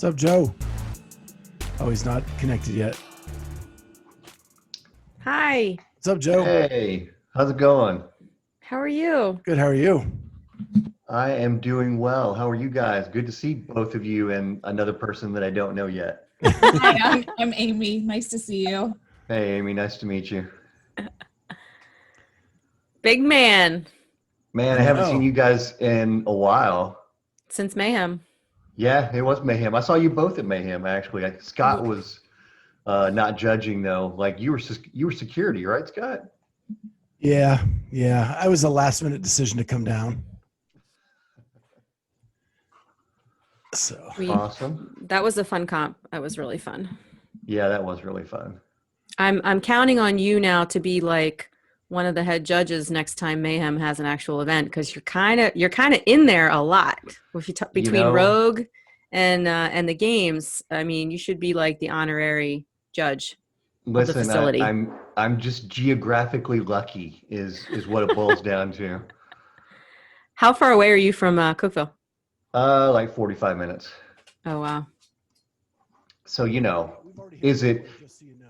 What's up, Joe? Oh, he's not connected yet. Hi, What's up, Joe? Hey, how's it going? how are you? Good. How are you? I am doing well. How are you guys? Good to see both of you and another person that I don't know yet. Hi, I'm Amy. Nice to see you. Hey, Amy, nice to meet you. Big man Man, I I haven't seen know. you guys in a while. since Mayhem. Yeah, it was Mayhem. I saw you both at Mayhem, actually. Scott Ye- was not judging though. Like you were security, right, Scott? Yeah, yeah. I was a last minute decision to come down. So We Awesome. That was a fun comp. That was really fun. Yeah, that was really fun. I'm counting on you now to be like one of the head judges next time Mayhem has an actual event because you're kind of in there a lot. If you You between know, Rogue and the games, I mean, you should be like the honorary judge of the listen, facility. I'm just geographically lucky is what it boils down to. How far away are you from Cookville? Like 45 minutes. Oh wow, So, we've already hit is it, record, just so you know.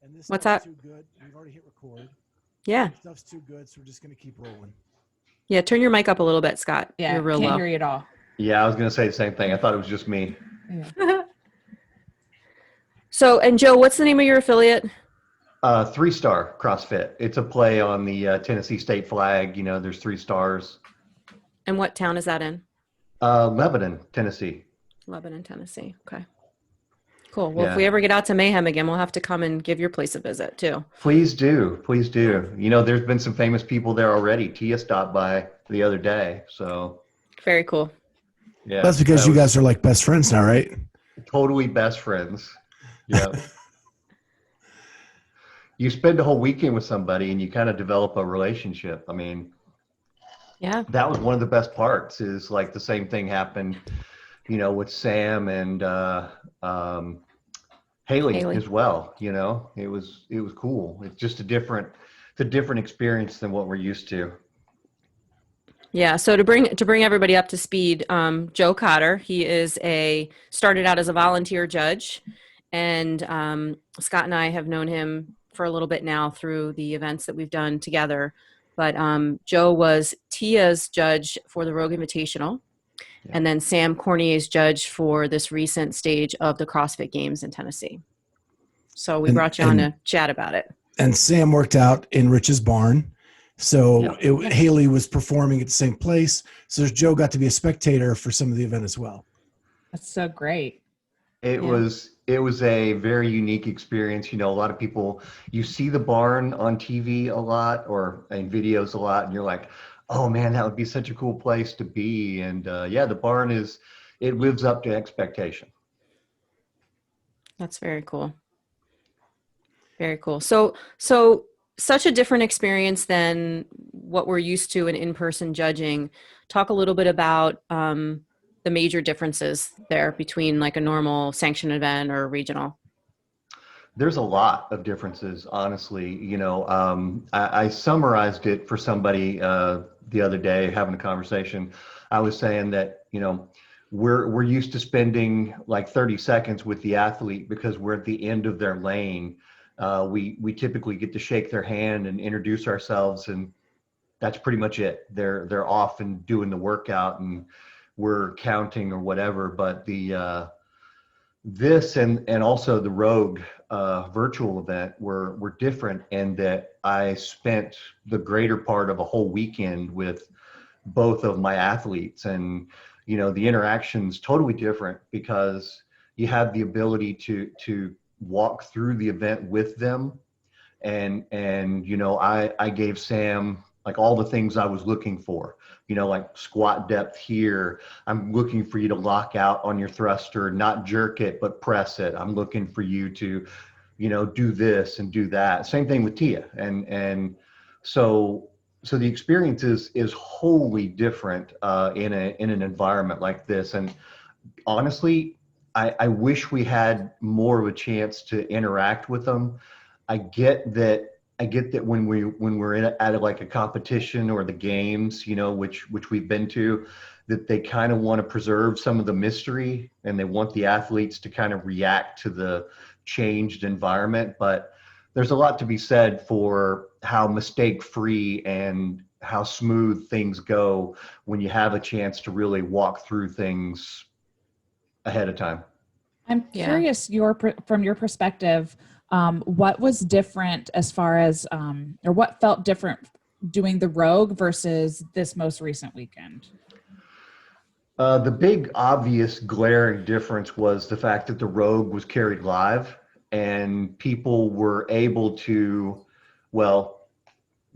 And this What's stuff's that? too good. We've already hit record. Yeah, This stuff's too good, so we're just gonna keep rolling. yeah. Turn your mic up a little bit, Scott. Yeah, You're real can't low. hear you at all. yeah, I was going to say the same thing. I thought it was just me. Yeah. So, and Joe, what's the name of your affiliate? 3-star CrossFit. It's a play on the Tennessee state flag. There's 3 stars. And what town is that in? Lebanon, Tennessee. Lebanon, Tennessee. Okay. Cool. Well, if Yeah. we ever get out to Mayhem again, we'll have to come and give your place a visit too. Please do. Please do. There's been some famous people there already. Tia stopped by the other day. So, Very cool. yeah. That's because that you was guys are like best friends now, right? totally best friends. Yeah. You spend a whole weekend with somebody and you kind of develop a relationship. I mean, Yeah. that was one of the best parts is like the same thing happened, with Sam and Haley Haley. as well. It was cool. It's a different experience than what we're used to. Yeah. So to bring everybody up to speed, Joe Cotter, he started out as a volunteer judge, and Scott and I have known him for a little bit now through the events that we've done together. But Joe was Tia's judge for the Rogue Invitational, Yeah. and then Sam Cornier's judge for this recent stage of the CrossFit Games in Tennessee. So we And brought you on and to chat about it. and Sam worked out in Rich's barn. So Haley was performing at the same place. So Joe got to be a spectator for some of the event as well. That's so great. It Yeah. was a very unique experience. A lot of people, you see the barn on TV a lot or in videos a lot, and you're like, oh man, that would be such a cool place to be. And yeah, the barn it lives up to expectation. That's very cool. Very cool. So such a different experience than what we're used to in in-person judging. Talk a little bit about the major differences there between like a normal sanctioned event or regional. There's a lot of differences, honestly. I summarized it for somebody the other day having a conversation. I was saying that, we're used to spending like 30 seconds with the athlete because we're at the end of their lane. We typically get to shake their hand and introduce ourselves, and that's pretty much it. They're off and doing the workout, and we're counting or whatever. But this and also the Rogue virtual event were different in that I spent the greater part of a whole weekend with both of my athletes, and the interaction's totally different because you have the ability to walk through the event with them, and I gave Sam like all the things I was looking for, like squat depth here. I'm looking for you to lock out on your thruster, not jerk it, but press it. I'm looking for you to, do this and do that. Same thing with Tia. And so the experience is wholly different in an environment like this. And honestly, I wish we had more of a chance to interact with them. I get that I get that when we're at like a competition or the games, you know, which we've been to, that they kind of want to preserve some of the mystery and they want the athletes to kind of react to the changed environment. But there's a lot to be said for how mistake-free and how smooth things go when you have a chance to really walk through things ahead of time. I'm Yeah. curious from your perspective, what was different as far as, or what felt different doing the Rogue versus this most recent weekend? The big obvious glaring difference was the fact that the Rogue was carried live and people were able to, well,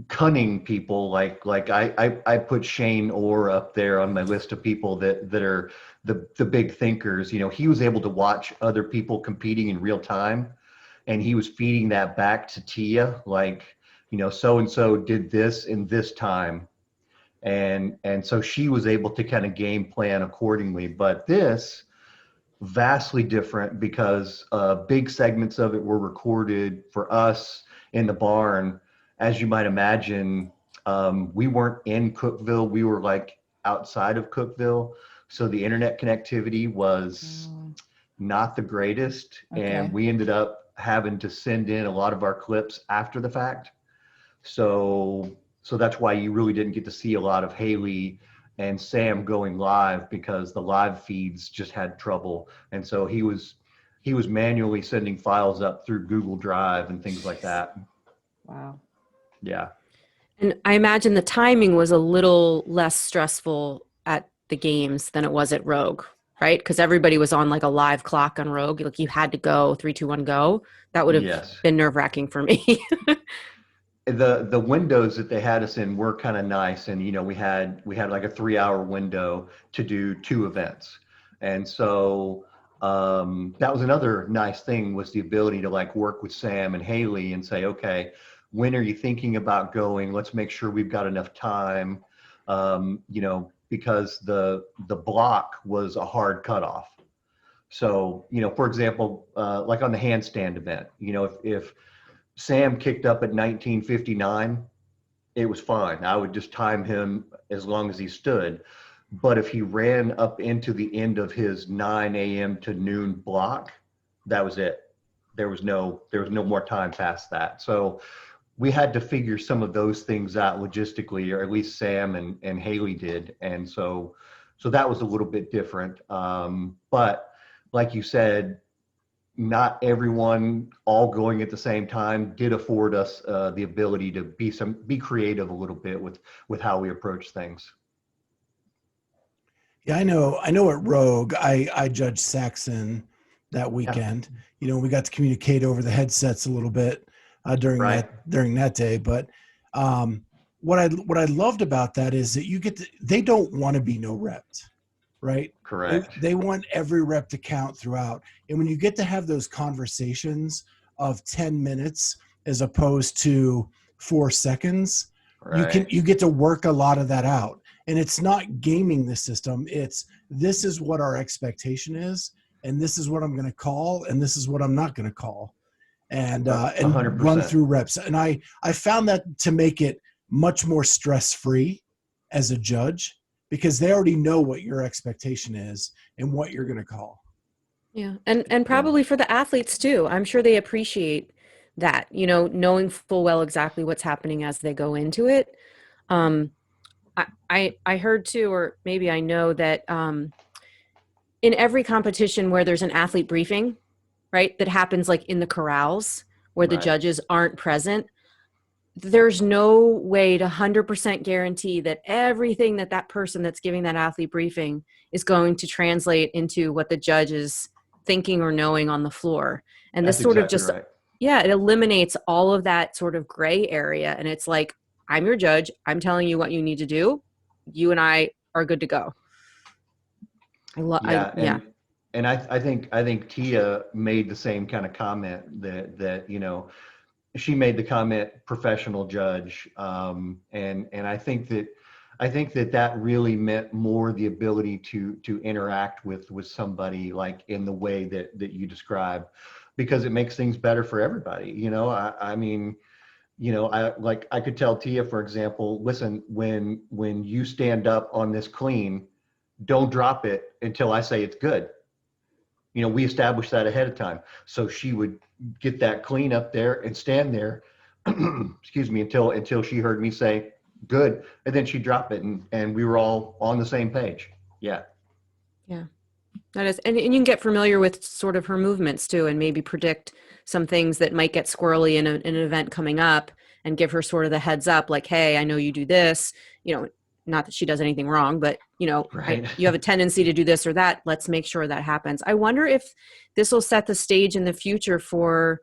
cunning people like I put Shane Orr up there on my list of people that are the big thinkers. You know, he was able to watch other people competing in real time and he was feeding that back to Tia, like, you know, so and so did this in this time. And so she was able to kind of game plan accordingly. But this vastly different because big segments of it were recorded for us in the barn. As you might imagine, we weren't in Cookeville. We were like outside of Cookeville. So the internet connectivity was not the greatest. Okay. And we ended up having to send in a lot of our clips after the fact. So that's why you really didn't get to see a lot of Haley and Sam going live because the live feeds just had trouble. And so he was manually sending files up through Google Drive and things like that. Wow. Yeah. And I imagine the timing was a little less stressful at the games than it was at Rogue, right? Because everybody was on like a live clock on Rogue. Like you had to go 3, 2, 1, go. That would have Yes. been nerve-wracking for me. The windows that they had us in were kind of nice, and you know we had like a 3-hour window to do 2 events, and so that was another nice thing was the ability to like work with Sam and Haley and say, okay, when are you thinking about going? Let's make sure we've got enough time, you know, because the block was a hard cutoff. So you know, for example, like on the handstand event, you know, if Sam kicked up at 19:59, it was fine. I would just time him as long as he stood. But if he ran up into the end of his 9 a.m. to noon block, that was it. There was no more time past that. So we had to figure some of those things out logistically, or at least Sam and Haley did. And so that was a little bit different. But like you said, not everyone all going at the same time did afford us the ability to be creative a little bit with how we approach things. Yeah, I know at Rogue, I judged Saxon that weekend. Yeah. You know, we got to communicate over the headsets a little bit during that day. But what I loved about that is that they don't want to be no repped. Right? Correct. They want every rep to count throughout. And when you get to have those conversations of 10 minutes as opposed to 4 seconds, right. you get to work a lot of that out. And it's not gaming the system. It's this is what our expectation is, and this is what I'm going to call, and this is what I'm not going to call. And 100%. Run through reps. And I found that to make it much more stress-free as a judge, because they already know what your expectation is and what you're going to call. Yeah. And probably for the athletes too. I'm sure they appreciate that, you know, knowing full well exactly what's happening as they go into it. I heard too, or maybe I know that in every competition where there's an athlete briefing, right, that happens like in the corrals where the judges aren't present, there's no way to 100% guarantee that everything that person that's giving that athlete briefing is going to translate into what the judge is thinking or knowing on the floor. And this sort of just, it eliminates all of that sort of gray area. And it's like, I'm your judge. I'm telling you what you need to do. You and I are good to go. And I think Tia made the same kind of comment that you know, she made the comment professional judge, and I think that really meant more the ability to interact with somebody like in the way that you describe, because it makes things better for everybody. You know, I mean, I could tell Tia, for example, listen, when you stand up on this clean, don't drop it until I say it's good. We established that ahead of time. So she would get that clean up there and stand there, excuse me, until she heard me say good, and then she'd drop it, and we were all on the same page. Yeah. Yeah. That is, and you can get familiar with sort of her movements too, and maybe predict some things that might get squirrely in an event coming up, and give her sort of the heads up, like, hey, I know you do this, not that she does anything wrong, but Right. you have a tendency to do this or that. Let's make sure that happens. I wonder if this will set the stage in the future for,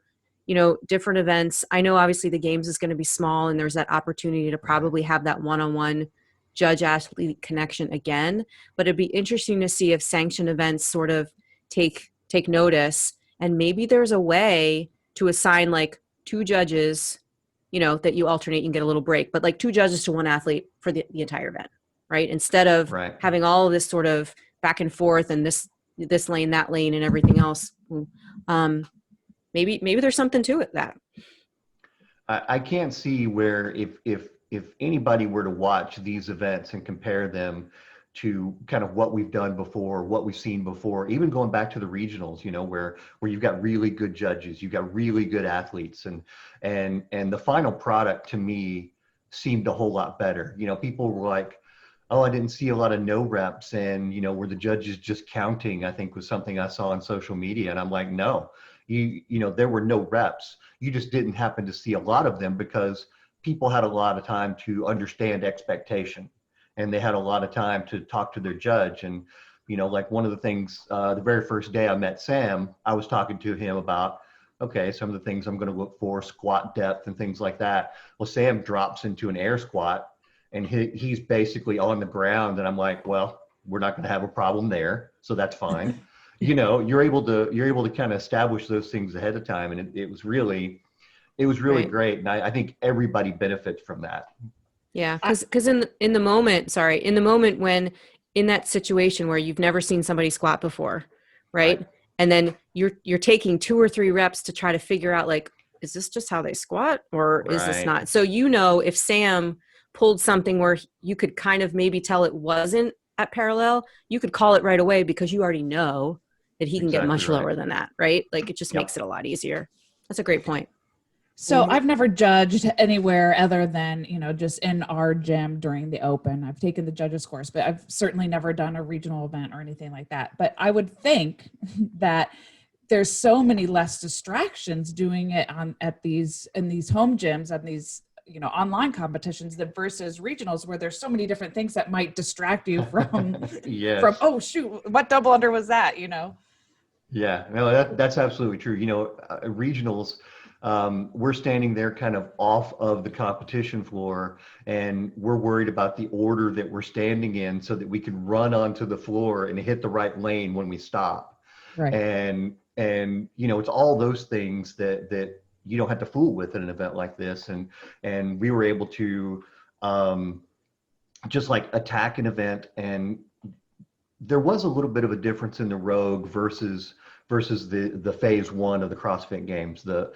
different events. I know obviously the games is going to be small, and there's that opportunity to probably have that one-on-one judge athlete connection again, but it'd be interesting to see if sanctioned events sort of take notice, and maybe there's a way to assign like two judges, that you alternate and get a little break, but like two judges to one athlete for the entire event, right? Instead of Right. having all of this sort of back and forth and this lane, that lane, and everything else. Maybe there's something to it that. I can't see where if anybody were to watch these events and compare them to kind of what we've done before, what we've seen before, even going back to the regionals, where you've got really good judges, you've got really good athletes, and the final product to me seemed a whole lot better. People were like, oh, I didn't see a lot of no reps, and were the judges just counting, I think was something I saw on social media. And I'm like, no, there were no reps. You just didn't happen to see a lot of them because people had a lot of time to understand expectation, and they had a lot of time to talk to their judge. And, like one of the things, the very first day I met Sam, I was talking to him about, okay, some of the things I'm going to look for, squat depth and things like that. Well, Sam drops into an air squat, and he's basically on the ground. And I'm like, well, we're not going to have a problem there. So that's fine. You're able to kind of establish those things ahead of time. And it was really Right. great. And I think everybody benefits from that. Yeah, because in the moment when in that situation where you've never seen somebody squat before, right? And then you're taking 2 or 3 reps to try to figure out, like, is this just how they squat, or is this Right. not? So if Sam pulled something where you could kind of maybe tell it wasn't at parallel, you could call it right away because you already know that he can get Exactly much right. lower than that, right? Like, it just Yep. makes it a lot easier. That's a great point. So I've never judged anywhere other than, just in our gym during the open. I've taken the judges course, but I've certainly never done a regional event or anything like that. But I would think that there's so many less distractions doing it in these home gyms and these, online competitions than versus regionals, where there's so many different things that might distract you from, Yes. from, oh shoot, what double under was that, Yeah, no, that's absolutely true. Regionals, we're standing there kind of off of the competition floor, and we're worried about the order that we're standing in so that we can run onto the floor and hit the right lane when we stop. Right. And it's all those things that you don't have to fool with in an event like this. And we were able to just like attack an event. And there was a little bit of a difference in the Rogue versus the phase 1 of the CrossFit Games. The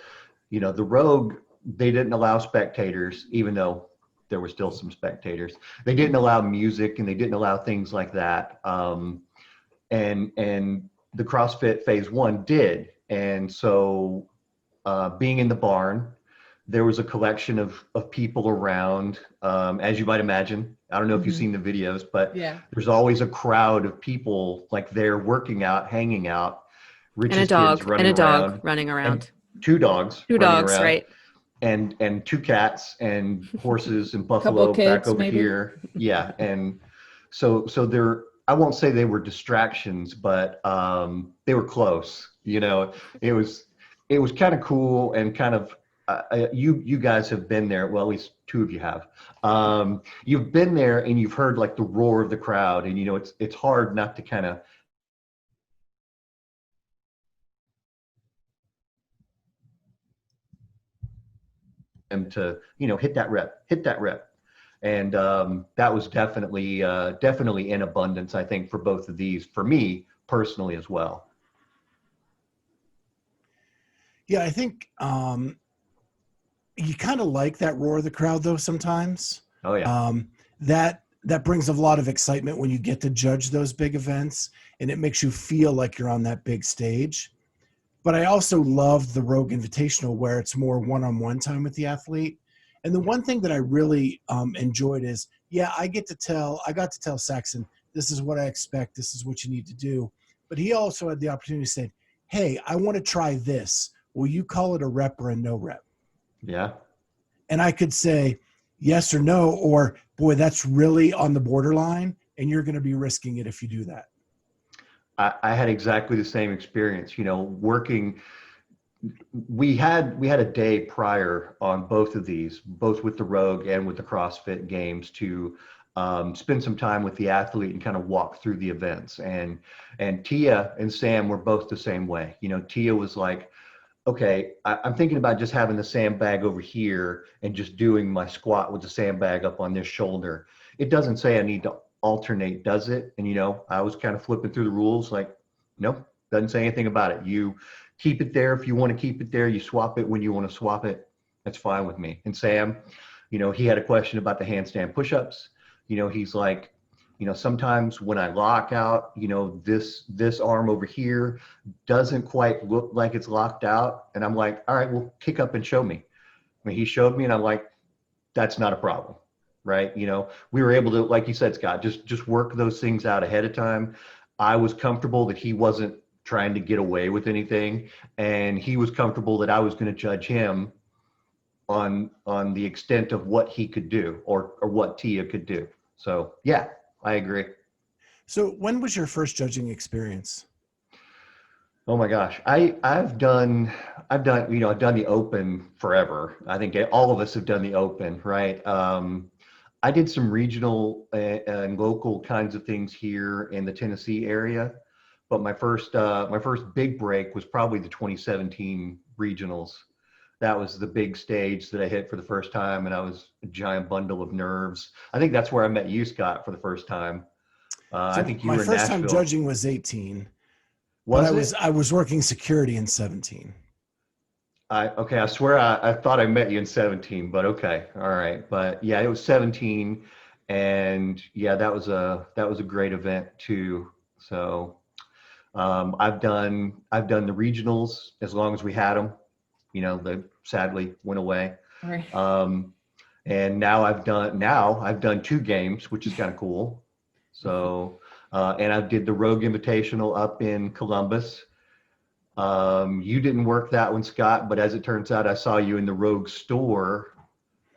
Rogue, they didn't allow spectators, even though there were still some spectators. They didn't allow music, and they didn't allow things like that. And the CrossFit phase 1 did. And so being in the barn, there was a collection of people around, as you might imagine. I don't know if you've seen the videos, but Yeah. there's always a crowd of people like there working out, hanging out. And Rich's a dog, kids running around, running around. and 2 dogs, Two running dogs, around, right? and 2 cats and horses and Couple buffalo kids, back over maybe? here. Yeah, and so there. I won't say they were distractions, but they were close. It was kind of cool, and kind of you guys have been there. Well, at least 2 of you have. You've been there, and you've heard like the roar of the crowd, and it's hard not to kind of them to hit that rep, and that was definitely in abundance, I think, for both of these, for me personally as well. Yeah, I think you kind of like that roar of the crowd though sometimes. Oh yeah. That brings a lot of excitement when you get to judge those big events, and it makes you feel like you're on that big stage. But I also love the Rogue Invitational where it's more one-on-one time with the athlete. And the one thing that I really enjoyed is, yeah, I got to tell Saxon, this is what I expect. This is what you need to do. But he also had the opportunity to say, hey, I want to try this. Will you call it a rep or a no rep? Yeah. And I could say yes or no, or boy, that's really on the borderline, and you're going to be risking it if you do that. I had exactly the same experience, working. We had a day prior on both of these, both with the Rogue and with the CrossFit Games, to spend some time with the athlete and kind of walk through the events. And Tia and Sam were both the same way. Tia was like, okay, I'm thinking about just having the sandbag over here and just doing my squat with the sandbag up on this shoulder. It doesn't say I need to alternate, does it? And I was kind of flipping through the rules, like, nope, doesn't say anything about it. You keep it there if you want to keep it there. You swap it when you want to swap it. That's fine with me. And Sam, he had a question about the handstand push-ups. He's like, sometimes when I lock out, this arm over here doesn't quite look like it's locked out. And I'm like, all right, well, kick up and show me. I mean, he showed me and I'm like, that's not a problem. Right. We were able to, like you said, Scott, just work those things out ahead of time. I was comfortable that he wasn't trying to get away with anything. And he was comfortable that I was going to judge him on the extent of what he could do or what Tia could do. So, yeah, I agree. So when was your first judging experience? Oh my gosh. I've done the Open forever. I think all of us have done the Open, right? I did some regional and local kinds of things here in the Tennessee area, but my first big break was probably the 2017 regionals. That was the big stage that I hit for the first time, and I was a giant bundle of nerves. I think that's where I met you, Scott, for the first time. I think you were in Nashville. My first time judging was 18. Was it? I was working security in 17. I swear I thought I met you in 17, but okay. All right. But yeah, it was 17, and yeah, that was a great event too. So I've done the regionals as long as we had them. They sadly went away. Right. And now I've done 2 games, which is kind of cool. So and I did the Rogue Invitational up in Columbus. You didn't work that one, Scott, but as it turns out, I saw you in the Rogue store,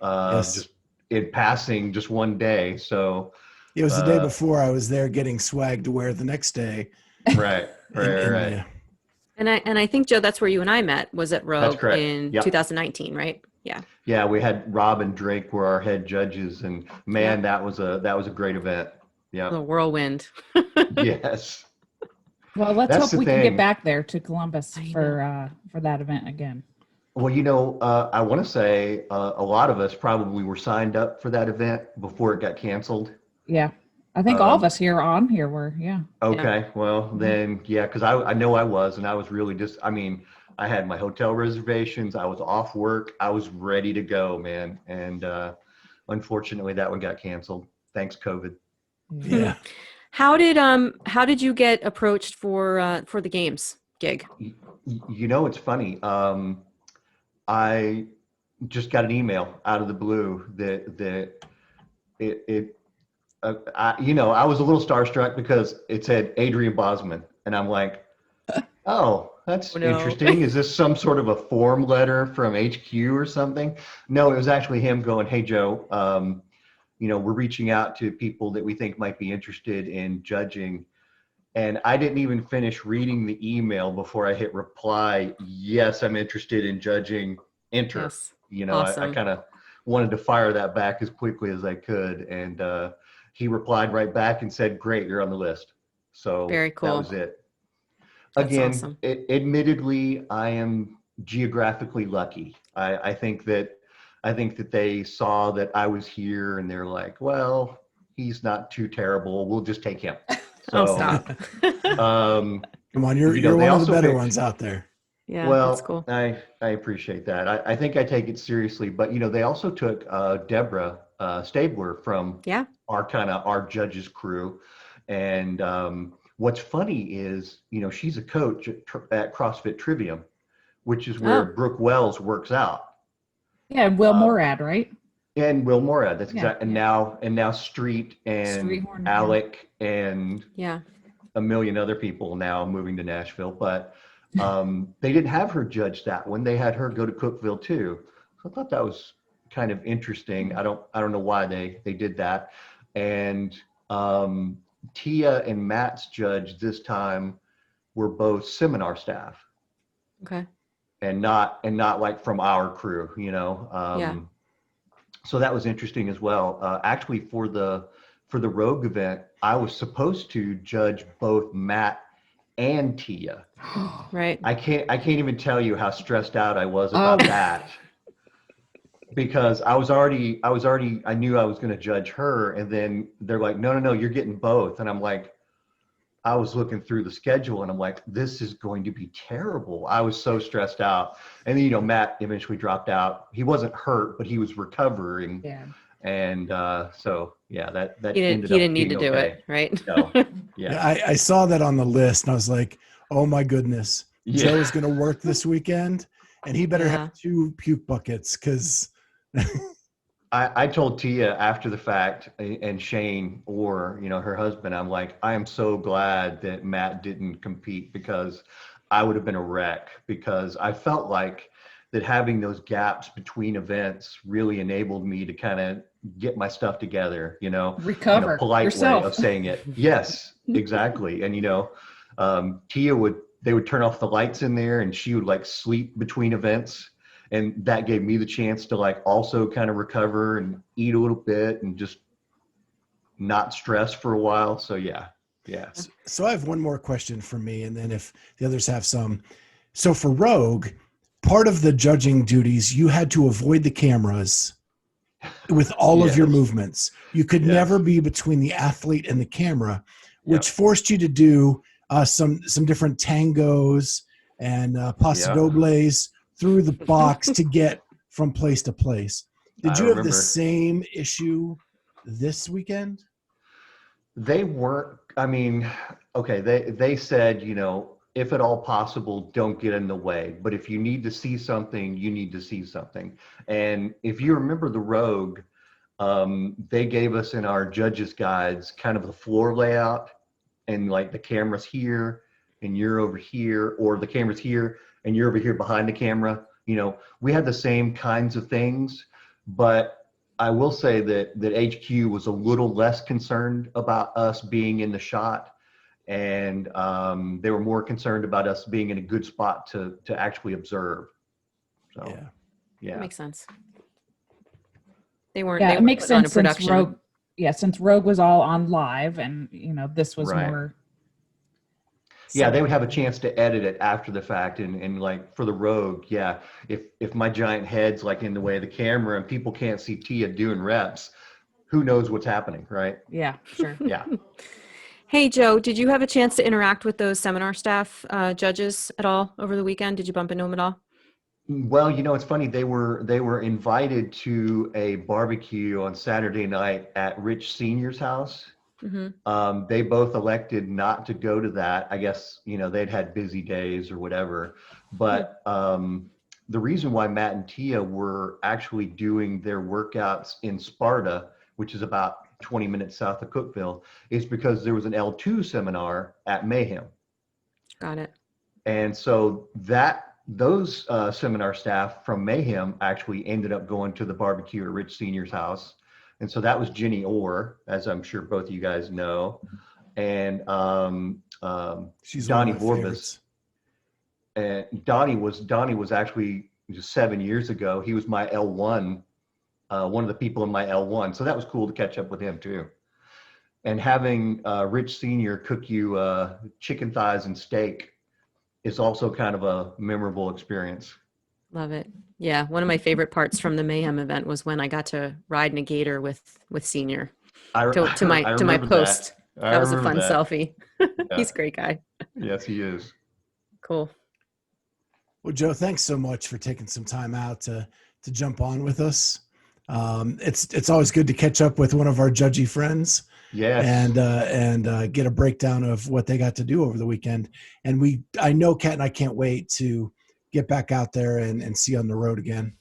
Yes. just in passing just one day. So It was the day before. I was there getting swag to wear the next day. right. Yeah. And I think, Joe, that's where you and I met, was at Rogue correct. in Yep. 2019, right? Yeah. Yeah, we had Rob and Drake were our head judges, and man, that was a great event. Yeah. The whirlwind. Yes. Well, let's That's hope the we can thing. get back there to Columbus I for that event again. Well, I want to say a lot of us probably were signed up for that event before it got canceled. Yeah. I think all of us on here were, yeah. Okay, well then, yeah, because I know I was, and I was really I had my hotel reservations, I was off work, I was ready to go, man, and unfortunately that one got canceled. Thanks, COVID. Yeah. How did you get approached for the games gig? It's funny. I just got an email out of the blue that I was a little starstruck because it said Adrian Bosman, and I'm like, oh, that's interesting. Is this some sort of a form letter from HQ or something? No, it was actually him going, hey, Joe, we're reaching out to people that we think might be interested in judging. And I didn't even finish reading the email before I hit reply. Yes, I'm interested in judging. Enter. Yes. I kind of wanted to fire that back as quickly as I could. And he replied right back and said, great, you're on the list. So Very cool. That was it. That's Again, awesome. Admittedly, I am geographically lucky. I think that they saw that I was here and they're like, well, he's not too terrible. We'll just take him. So, Stop. Come on, you're one of the better ones out there. Yeah, Well, that's cool. I appreciate that. I think I take it seriously, but they also took Deborah Stabler from Yeah. our judges crew, and what's funny is she's a coach at CrossFit Trivium, which is where Oh, Brooke Wells works out, Yeah, and Will uh, Morad, right? and Will Morad. That's Yeah, exact. And now Street and Streethorn. Alec and yeah. a million other people now moving to Nashville, but they didn't have her judge that one. They had her go to Cookeville too. So I thought that was kind of interesting. I don't know why they did that. And Tia and Matt's judge this time were both seminar staff Okay. and not like from our crew, Yeah. So that was interesting as well. Actually, for the Rogue event, I was supposed to judge both Matt and Tia. Right. I can't even tell you how stressed out I was Oh. about that, because I knew I was going to judge her, and then they're like, no, you're getting both, and I'm like, I was looking through the schedule and I'm like, this is going to be terrible. I was so stressed out. And then, Matt eventually dropped out. He wasn't hurt, but he was recovering. Yeah. And so, yeah, that He ended up didn't need to being do okay. it, right? No, Yeah, yeah. I saw that on the list and I was like, oh my goodness, Yeah. Joe's going to work this weekend and he better Yeah. have 2 puke buckets because I told Tia after the fact, and Shane, or her husband, I'm like, I am so glad that Matt didn't compete, because I would have been a wreck, because I felt like that having those gaps between events really enabled me to kind of get my stuff together, Recover in a polite yourself. way of saying it. Yes, exactly. And Tia they would turn off the lights in there and she would like sleep between events. And that gave me the chance to like also kind of recover and eat a little bit and just not stress for a while. So yeah. So I have one more question for me, and then if the others have some. So for Rogue, part of the judging duties, you had to avoid the cameras with all of your Yes. movements. You could Yes. never be between the athlete and the camera, which Yep. forced you to do some different tangos and paso Yeah. dobles through the box to get from place to place. Did I you have the remember. same issue this weekend? They weren't, I mean, okay, they said, if at all possible, don't get in the way. But if you need to see something, you need to see something. And if you remember the Rogue, they gave us in our judges guides kind of the floor layout, and like the camera's here and you're over here, or the camera's here and you're over here behind the camera. We had the same kinds of things, but I will say that HQ was a little less concerned about us being in the shot, and they were more concerned about us being in a good spot to actually observe. So yeah. That makes sense. They weren't. Yeah, They it weren't makes putting on a sense since production. Rogue. Yeah, since Rogue was all on live, and this was Right. more. Yeah, they would have a chance to edit it after the fact, and like for the Rogue, yeah, if my giant head's like in the way of the camera and people can't see Tia doing reps, who knows what's happening, right? Yeah, sure. Yeah. Hey, Joe, did you have a chance to interact with those seminar staff judges at all over the weekend? Did you bump into them at all? Well, it's funny. They were invited to a barbecue on Saturday night at Rich Senior's house. Mm-hmm. They both elected not to go to that. I guess, they'd had busy days or whatever. But the reason why Matt and Tia were actually doing their workouts in Sparta, which is about 20 minutes south of Cookeville, is because there was an L2 seminar at Mayhem. Got it. And so those seminar staff from Mayhem actually ended up going to the barbecue at Rich Senior's house. And so that was Jenny Orr, as I'm sure both of you guys know, and She's Donnie one of my Vorbis. favorites. And Donnie was actually just 7 years ago. He was my L1, one of the people in my L1. So that was cool to catch up with him too. And having Rich Senior cook you chicken thighs and steak is also kind of a memorable experience. Love it. Yeah, one of my favorite parts from the Mayhem event was when I got to ride in a gator with Senior to my post. That was a fun selfie. Yeah. He's a great guy. Yes, he is. Cool. Well, Joe, thanks so much for taking some time out to jump on with us. It's always good to catch up with one of our judgy friends Yes. and get a breakdown of what they got to do over the weekend. And I know Kat and I can't wait to get back out there and see you on the road again.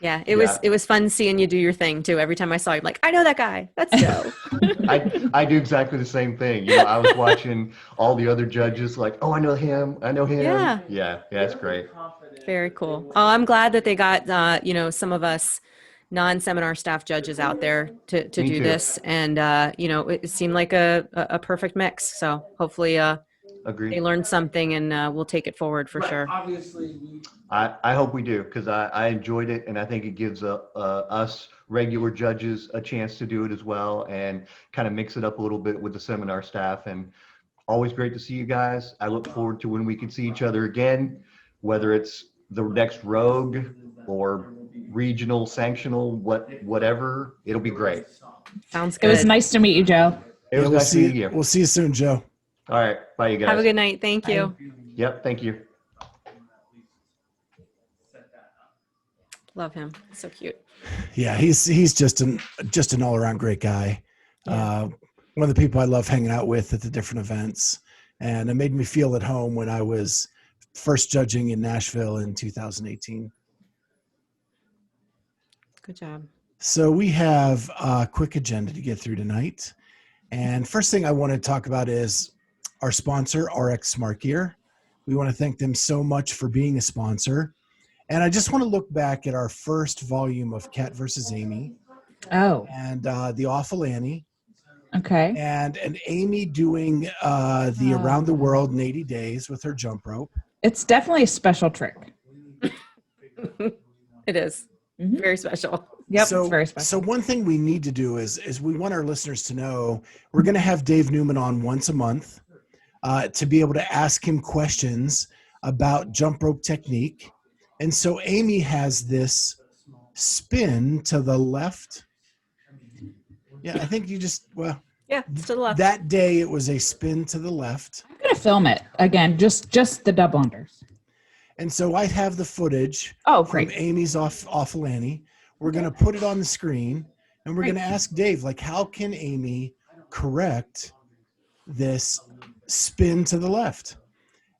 Yeah, it was fun seeing you do your thing too. Every time I saw you, I'm like, I know that guy. That's Joe. I do exactly the same thing. You know, I was watching all the other judges like, oh, I know him. I know him. Yeah. Yeah, it's great. Very cool. Oh, I'm glad that they got some of us non-seminar staff judges out there to Me do too. this, and it seemed like a perfect mix. So hopefully they Agreed. learned something, and we'll take it forward for sure. I hope we do, because I enjoyed it, and I think it gives us regular judges a chance to do it as well, and kind of mix it up a little bit with the seminar staff. And always great to see you guys. I look forward to when we can see each other again, whether it's the next Rogue or regional, sanctional, whatever. It'll be great. Sounds It good. was nice to meet you, Joe. It was nice meeting you. We'll see you soon, Joe. All right, bye, you guys. Have a good night. Thank you. Yep, thank you. Love him. So cute. Yeah, he's just an all around great guy. Yeah. One of the people I love hanging out with at the different events, and it made me feel at home when I was first judging in Nashville in 2018. Good job. So we have a quick agenda to get through tonight. And first thing I want to talk about is our sponsor, RX Smart Gear. We want to thank them so much for being a sponsor. And I just want to look back at our first volume of Cat versus Amy Oh, and The Awful Annie okay. and Amy doing the Around the World in 80 Days with her jump rope. It's definitely a special trick. It is Mhm. very special. Yep, So, it's very special. So one thing we need to do is we want our listeners to know we're going to have Dave Newman on once a month to be able to ask him questions about jump rope technique. And so Amy has this spin to the left. Yeah, I think Yeah, it's to the left. that day it was a spin to the left. I'm gonna film it again, just the double unders. And so I have the footage Oh, from great. Amy's Awful Annie. We're going to put it on the screen and we're going to ask Dave, like, how can Amy correct this spin to the left?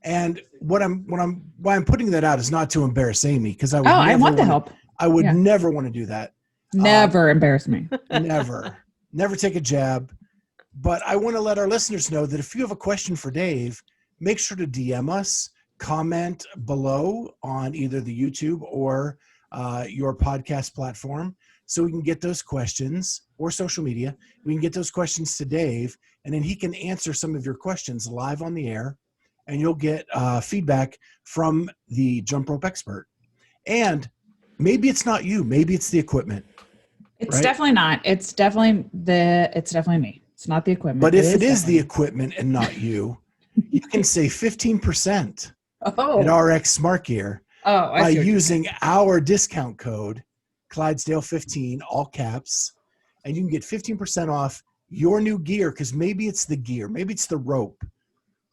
And why I'm putting that out is not to embarrass Amy, because I would I want to help. I would Yeah. never want to do that. Never embarrass me. Never take a jab. But I want to let our listeners know that if you have a question for Dave, make sure to DM us, comment below on either the YouTube or your podcast platform, so we can get those questions, or social media. We can get those questions to Dave, and then he can answer some of your questions live on the air, and you'll get feedback from the jump rope expert. And maybe it's not you, maybe it's the equipment. It's Right? definitely not. It's definitely me. It's not the equipment. But if it is the definitely- equipment and not you, you can save 15% oh, at RX Smart Gear I by see what you- using our discount code, Clydesdale15, all caps, and you can get 15% off your new gear, because maybe it's the gear, maybe it's the rope.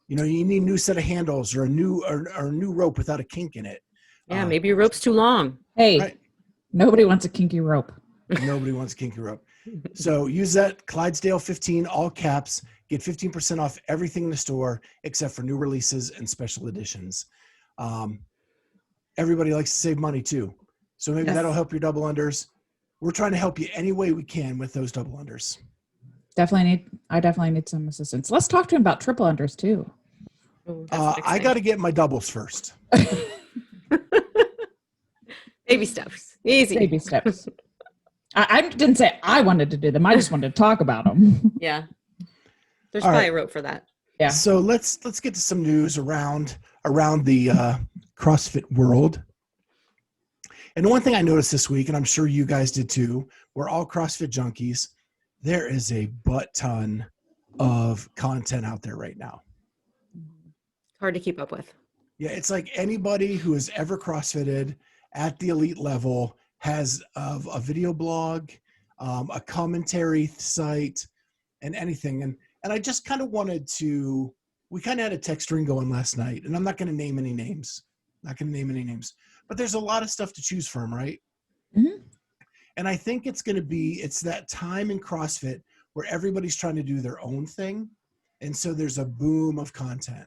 You know, you need a new set of handles or a new rope without a kink in it. Yeah, maybe your rope's too long. Hey, Right. nobody wants a kinky rope. Nobody wants a kinky rope. So use that Clydesdale15, all caps, get 15% off everything in the store except for new releases and special editions. Everybody likes to save money too. So maybe Yes. that'll help your double unders. We're trying to help you any way we can with those double unders. I definitely need some assistance. Let's talk to him about triple unders too. Ooh, that's I exciting. got to get my doubles first. Baby steps. Easy. Baby steps. I didn't say I wanted to do them. I just wanted to talk about them. Yeah. There's All probably right. a rope for that. Yeah. So let's get to some news around the CrossFit world. And one thing I noticed this week, and I'm sure you guys did too, we're all CrossFit junkies. There is a butt ton of content out there right now. Hard to keep up with. Yeah, it's like anybody who has ever CrossFitted at the elite level has a video blog, a commentary site, and anything. And I just kind of wanted to, we kind of had a text string going last night, and I'm not going to name any names, Not going to name any names, but there's a lot of stuff to choose from, right? Mhm. And I think it's that time in CrossFit where everybody's trying to do their own thing. And so there's a boom of content.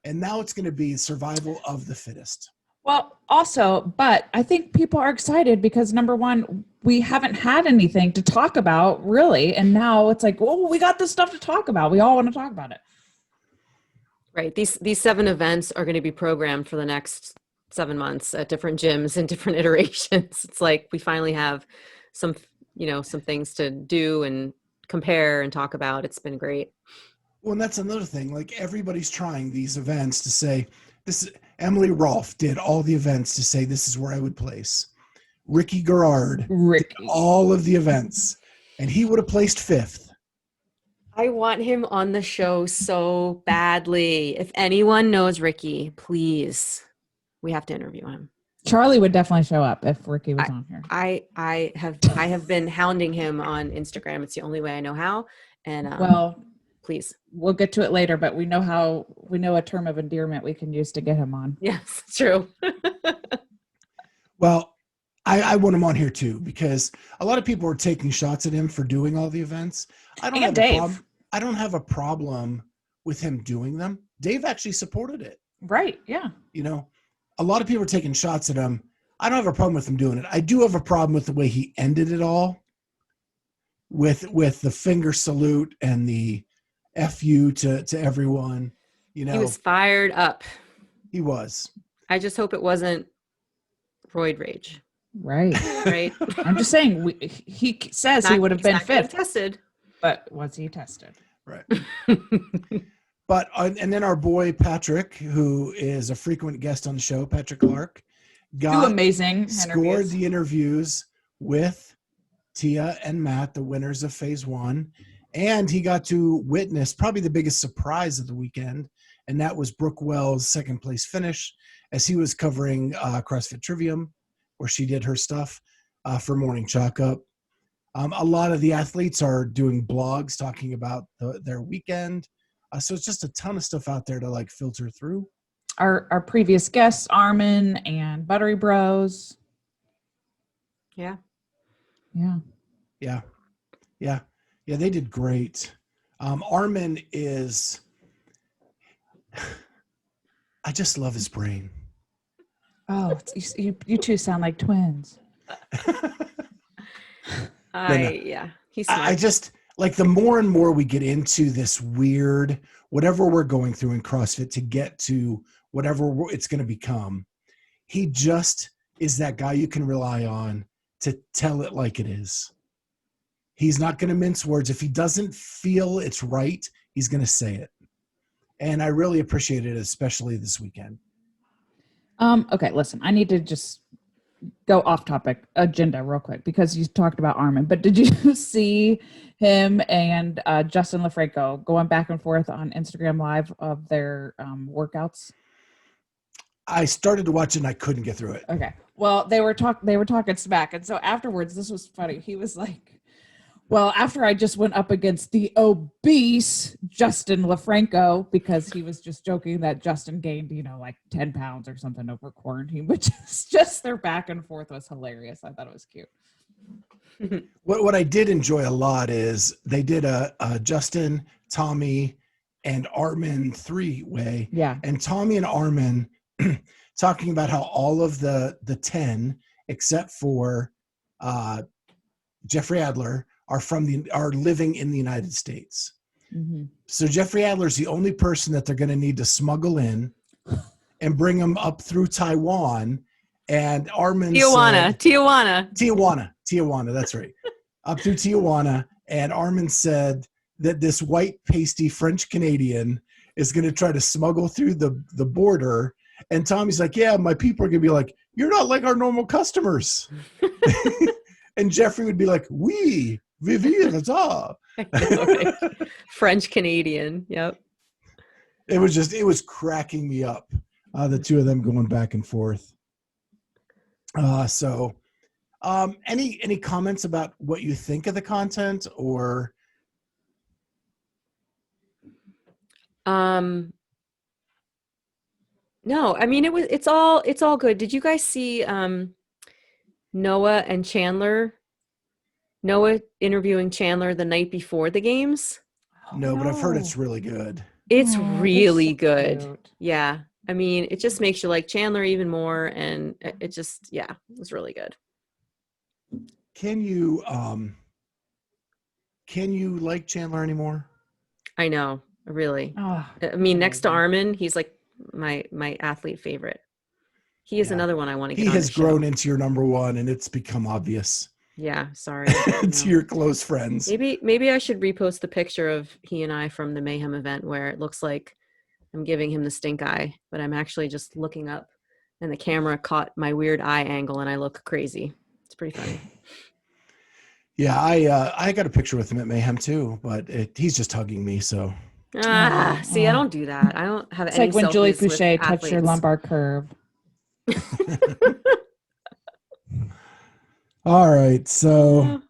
And now it's going to be survival of the fittest. Well, also, but I think people are excited because number one, we haven't had anything to talk about really. And now it's like, oh, we got this stuff to talk about. We all want to talk about it. Right. These 7 events are going to be programmed for the next 7 months at different gyms and different iterations. It's like we finally have some things to do and compare and talk about. It's been great. Well, and that's another thing. Like everybody's trying these events to say, this is Emily Rolfe did all the events to say, this is where I would place. Ricky Garrard did all of the events, and he would have placed 5th. I want him on the show so badly. If anyone knows Ricky, please, we have to interview him. Charlie would definitely show up if Ricky was on here. I have been hounding him on Instagram. It's the only way I know how. And Well, please, we'll get to it later, but we know a term of endearment we can use to get him on. yes, it's true. Well, I want him on here too, because a lot of people are taking shots at him for doing all the events. I don't have a problem with him doing them. Dave actually supported it. Right. Yeah. You know, a lot of people are taking shots at him. I don't have a problem with him doing it. I do have a problem with the way he ended it all with the finger salute and the FU to everyone. You know, He was fired up. he was. I just hope it wasn't roid rage. Right. Right. I'm just saying he says he would have been 5th, tested. but was he tested? Right. But and then our boy Patrick, who is a frequent guest on the show, Patrick Clark, Two amazing scored interviews. the interviews with Tia and Matt, the winners of phase 1. And he got to witness probably the biggest surprise of the weekend. And that was Brooke Wells' 2nd place finish as he was covering CrossFit Trivium, where she did her stuff for Morning Chalk Up. A lot of the athletes are doing blogs talking about their weekend. So it's just a ton of stuff out there to like filter through. Our previous guests, Armin and Buttery Bros. Yeah. Yeah. Yeah, they did great. Armin is, I just love his brain. Oh, you two sound like twins. He's smart. I just like the more and more we get into this weird, whatever we're going through in CrossFit to get to whatever it's going to become, he just is that guy you can rely on to tell it like it is. He's not going to mince words. If he doesn't feel it's right, he's going to say it. And I really appreciate it, especially this weekend. Okay, listen, I need to just go off topic agenda real quick because you talked about Armin, but did you see him and Justin LaFranco going back and forth on Instagram Live of their workouts? I started to watch it and I couldn't get through it. Okay. Well, they were talking smack. And so afterwards, this was funny. He was like, well, after I just went up against the obese Justin LaFranco, because he was just joking that Justin gained, like 10 pounds or something over quarantine, which is just their back and forth was hilarious. I thought it was cute. What I did enjoy a lot is they did a Justin, Tommy, and Armin 3-way. Yeah. And Tommy and Armin talking about how all of the 10, except for Jeffrey Adler, are living in the United States. Mm-hmm. So Jeffrey Adler's the only person that they're going to need to smuggle in and bring him up through Taiwan. And Armin Tijuana. That's right. Up through Tijuana. And Armin said that this white pasty French Canadian is going to try to smuggle through the border. And Tommy's like, yeah, my people are going to be like, you're not like our normal customers. And Jeffrey would be like, oui, vivi, ça. French Canadian. Yep. It was cracking me up. The two of them going back and forth. Any comments about what you think of the content or? No, No, I mean it's all good. Did you guys see Noah and Chandler? Noah interviewing Chandler the night before the games? No, but I've heard it's really good. It's Aw, they're so really good. cute. Yeah. I mean, it just makes you like Chandler even more, and it just, yeah, it was really good. Can you like Chandler anymore? I know, really. Oh, I mean, I next love to them. Armin, he's like my athlete favorite. He is Yeah. another one I want to He get on has the show. grown into your number one, and it's become obvious Yeah, sorry. I to know. your close friends. Maybe I should repost the picture of he and I from the Mayhem event where it looks like I'm giving him the stink eye, but I'm actually just looking up and the camera caught my weird eye angle and I look crazy. It's pretty funny. Yeah, I got a picture with him at Mayhem too, but he's just hugging me. So See, I Aw. don't do that. I don't have It's any like when Julie selfies with Fouché touched your athletes. lumbar curve. all right. So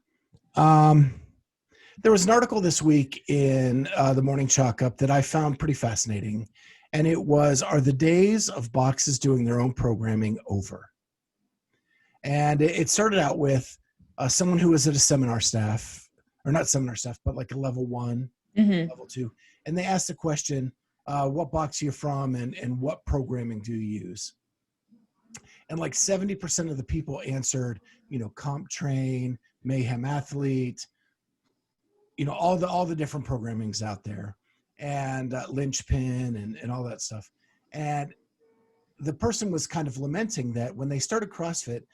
Yeah. there was an article this week in the Morning Chalk Up that I found pretty fascinating, and it was, "Are the days of boxes doing their own programming over?" And it started out with someone who was at a seminar staff, or not seminar staff, but like a level 1, Mm-hmm. level 2, and they asked the question, "What box are you from, and what programming do you use?" And like 70% of the people answered, Comp Train, Mayhem Athlete, all the different programmings out there, and Linchpin and all that stuff. And the person was kind of lamenting that when they started CrossFit,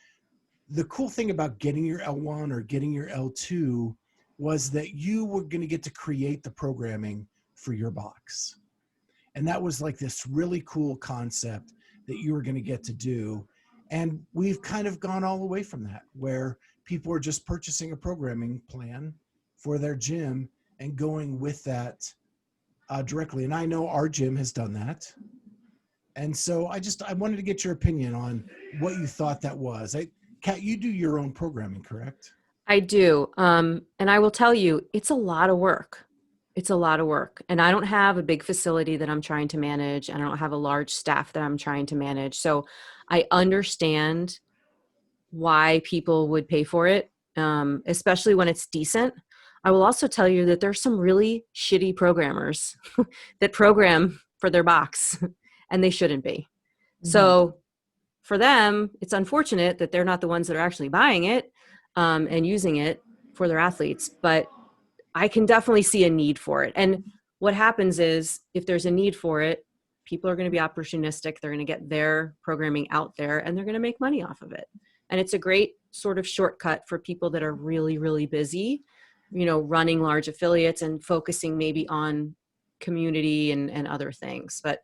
the cool thing about getting your L1 or getting your L2 was that you were going to get to create the programming for your box. And that was like this really cool concept that you were going to get to do. And we've kind of gone all away from that, where people are just purchasing a programming plan for their gym and going with that directly. And I know our gym has done that. And so I wanted to get your opinion on what you thought that was. Kat, you do your own programming, correct? I do. And I will tell you, it's a lot of work. It's a lot of work. And I don't have a big facility that I'm trying to manage, and I don't have a large staff that I'm trying to manage. So I understand why people would pay for it, especially when it's decent. I will also tell you that there's some really shitty programmers that program for their box, and they shouldn't be. Mm-hmm. So for them, it's unfortunate that they're not the ones that are actually buying it and using it for their athletes. But I can definitely see a need for it. And what happens is, if there's a need for it, people are going to be opportunistic. They're going to get their programming out there and they're going to make money off of it. And it's a great sort of shortcut for people that are really, really busy, running large affiliates and focusing maybe on community and other things. But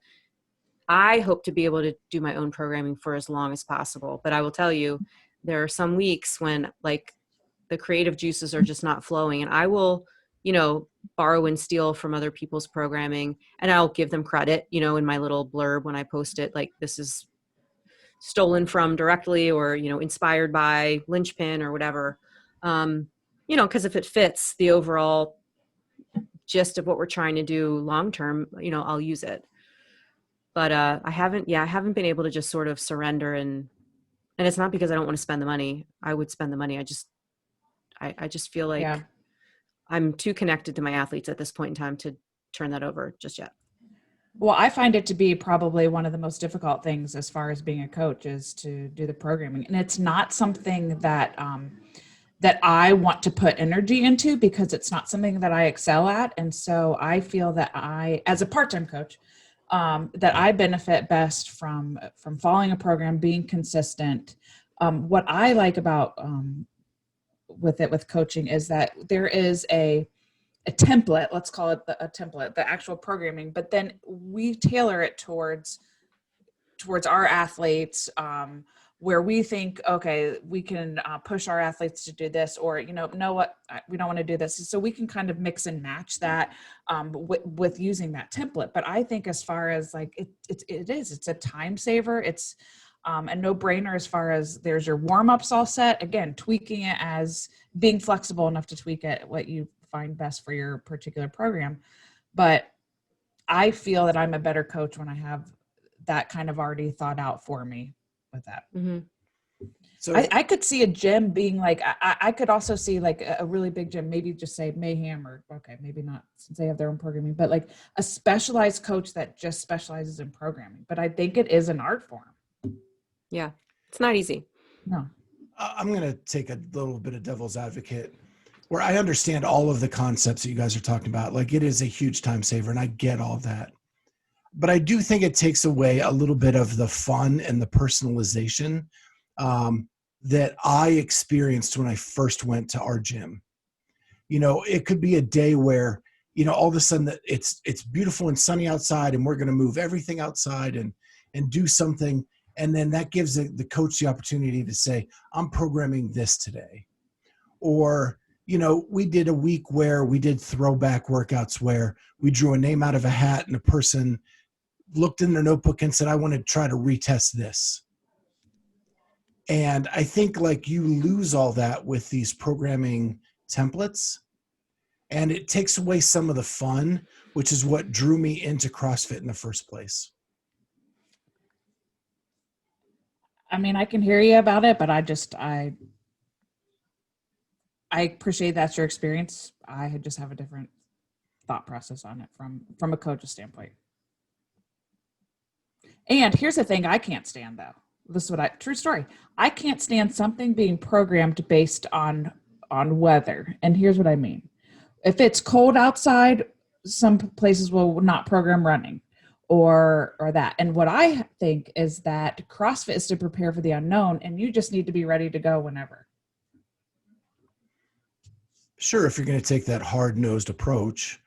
I hope to be able to do my own programming for as long as possible. But I will tell you, there are some weeks when like the creative juices are just not flowing, and I will, borrow and steal from other people's programming, and I'll give them credit, in my little blurb when I post it, like this is stolen from directly or, inspired by Linchpin or whatever. Because if it fits the overall gist of what we're trying to do long-term, I'll use it. But I haven't been able to just sort of surrender, and it's not because I don't want to spend the money. I would spend the money. I just feel like I'm too connected to my athletes at this point in time to turn that over just yet. Well, I find it to be probably one of the most difficult things as far as being a coach is to do the programming. And it's not something that that I want to put energy into, because it's not something that I excel at. And so I feel that as a part-time coach, that I benefit best from following a program, being consistent. What I like about with coaching is that there is a template, let's call it a template, the actual programming, but then we tailor it towards our athletes, where we think, okay, we can push our athletes to do this, or, know what, we don't want to do this. So we can kind of mix and match that with using that template. But I think as far as like, it's a time saver. It's a no-brainer as far as there's your warm-ups all set. Again, tweaking it as being flexible enough to tweak it what you find best for your particular program. But I feel that I'm a better coach when I have that kind of already thought out for me with that. Mm-hmm. So I could see a gym being like, I could also see like a really big gym, maybe just say Mayhem, or okay, maybe not since they have their own programming, but like a specialized coach that just specializes in programming. But I think it is an art form. Yeah. It's not easy. No. I'm going to take a little bit of devil's advocate where I understand all of the concepts that you guys are talking about. Like, it is a huge time saver, and I get all of that. But I do think it takes away a little bit of the fun and the personalization that I experienced when I first went to our gym. You know, it could be a day where, you know, all of a sudden that it's beautiful and sunny outside, and we're going to move everything outside and do something. And then that gives the coach the opportunity to say, I'm programming this today. Or, you know, we did a week where we did throwback workouts where we drew a name out of a hat and a person looked in their notebook and said, I want to try to retest this. And I think like you lose all that with these programming templates, and it takes away some of the fun, which is what drew me into CrossFit in the first place. I mean, I can hear you about it, but I appreciate that's your experience. I just have a different thought process on it from a coach's standpoint. And here's the thing I can't stand, though. This is true story. I can't stand something being programmed based on weather. And here's what I mean. If it's cold outside, some places will not program running or that. And what I think is that CrossFit is to prepare for the unknown, and you just need to be ready to go whenever. Sure, if you're going to take that hard-nosed approach.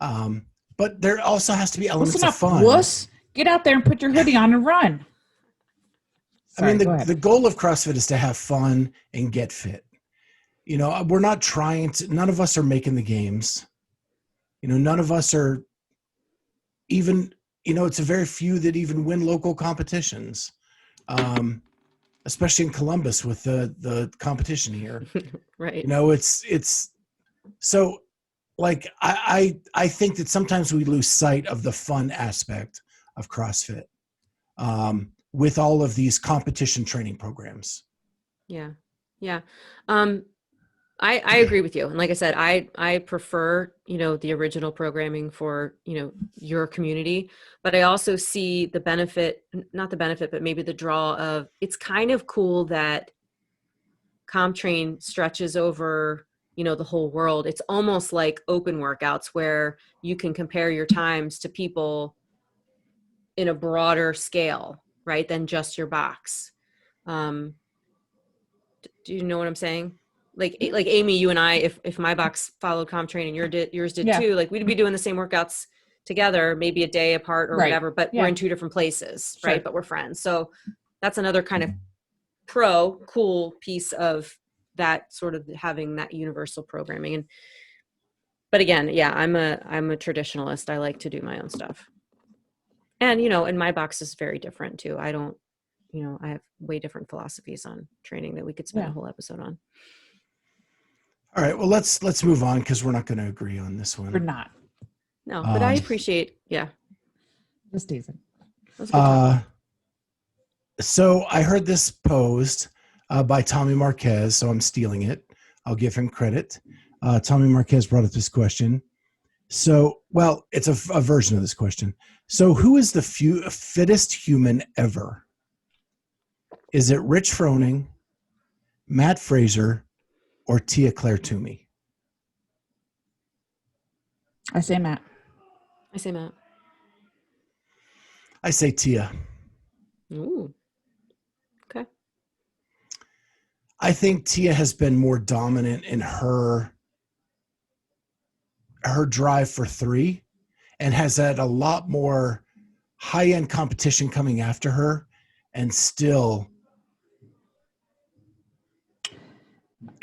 But there also has to be elements Listen of up, fun. wuss. Get out there and put your hoodie on and run. Sorry, I mean, go the goal of CrossFit is to have fun and get fit. You know, we're not none of us are making the games. You know, none of us are even, you know, it's a very few that even win local competitions, especially in Columbus with the competition here. Right. You know, it's so like, I think that sometimes we lose sight of the fun aspect of CrossFit with all of these competition training programs. Yeah. Yeah. I agree with you. And like I said, I prefer, you know, the original programming for, you know, your community, but I also see the benefit, not the benefit, but maybe the draw of, it's kind of cool that CompTrain stretches over, you know, the whole world. It's almost like open workouts where you can compare your times to people in a broader scale, right, than just your box. Do you know what I'm saying? Like Amy, you and I, if my box followed CompTrain and yours did too, like we'd be doing the same workouts together, maybe a day apart or whatever, but we're in two different places, right? But we're friends. So that's another kind of cool piece of that, sort of having that universal programming. But again, yeah, I'm a traditionalist. I like to do my own stuff. And, you know, and my box is very different too. I don't, you know, I have way different philosophies on training that we could spend a whole episode on. All right. Well, let's move on, because we're not going to agree on this one. We're not. No, but I appreciate, Just teasing. So I heard this posed by Tommy Marquez, so I'm stealing it. I'll give him credit. Tommy Marquez brought up this question. So, well, it's a version of this question. So who is the fittest human ever? Is it Rich Froning, Matt Fraser, or Tia Claire Toomey? I say Matt. I say Matt. I say Tia. Ooh. Okay. I think Tia has been more dominant in her drive for three, and has had a lot more high-end competition coming after her, and still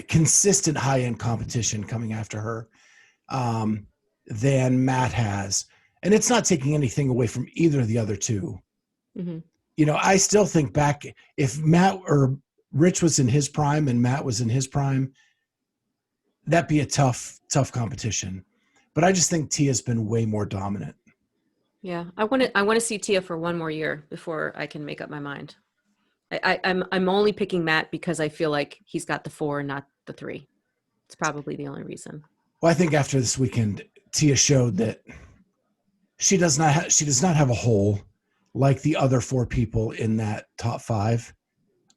consistent high-end competition coming after her than Matt has. And it's not taking anything away from either of the other two. Mm-hmm. You know, I still think back, if Matt or Rich was in his prime and Matt was in his prime, that'd be a tough competition. But I just think Tia's been way more dominant. Yeah, I want to see Tia for one more year before I can make up my mind. I'm only picking Matt because I feel like he's got the 4, not the 3. It's probably the only reason. Well, I think after this weekend, Tia showed that she does not have a hole like the other 4 people in that top 5.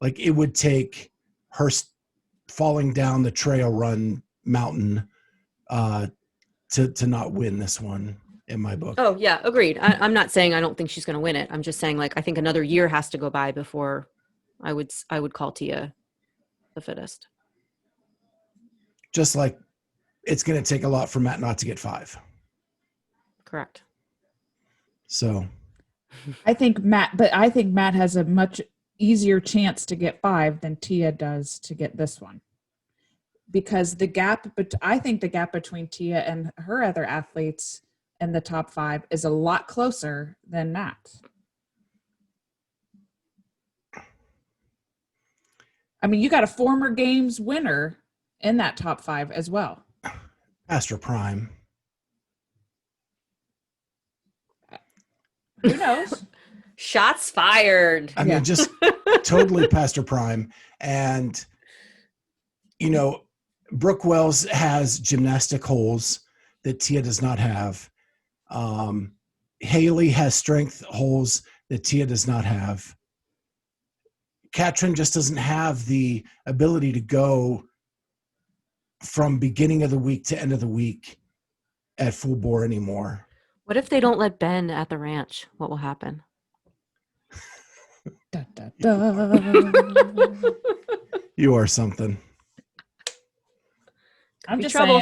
Like, it would take her falling down the trail run mountain to not win this one in my book. Oh yeah, agreed. I'm not saying I don't think she's going to win it. I'm just saying, like, I think another year has to go by before I would call Tia the fittest. Just like it's going to take a lot for Matt not to get 5. Correct. So I think Matt has a much easier chance to get 5 than Tia does to get this one. Because I think the gap between Tia and her other athletes in the top 5 is a lot closer than Matt. I mean, you got a former games winner in that top 5 as well. Pastor Prime. Who knows? Shots fired. I mean, just totally Pastor Prime. And, Brooke Wells has gymnastic holes that Tia does not have. Haley has strength holes that Tia does not have. Katrin just doesn't have the ability to go from beginning of the week to end of the week at full bore anymore. What if they don't let Ben at the ranch? What will happen? Da, da, da. You are something. I'm Be just trouble.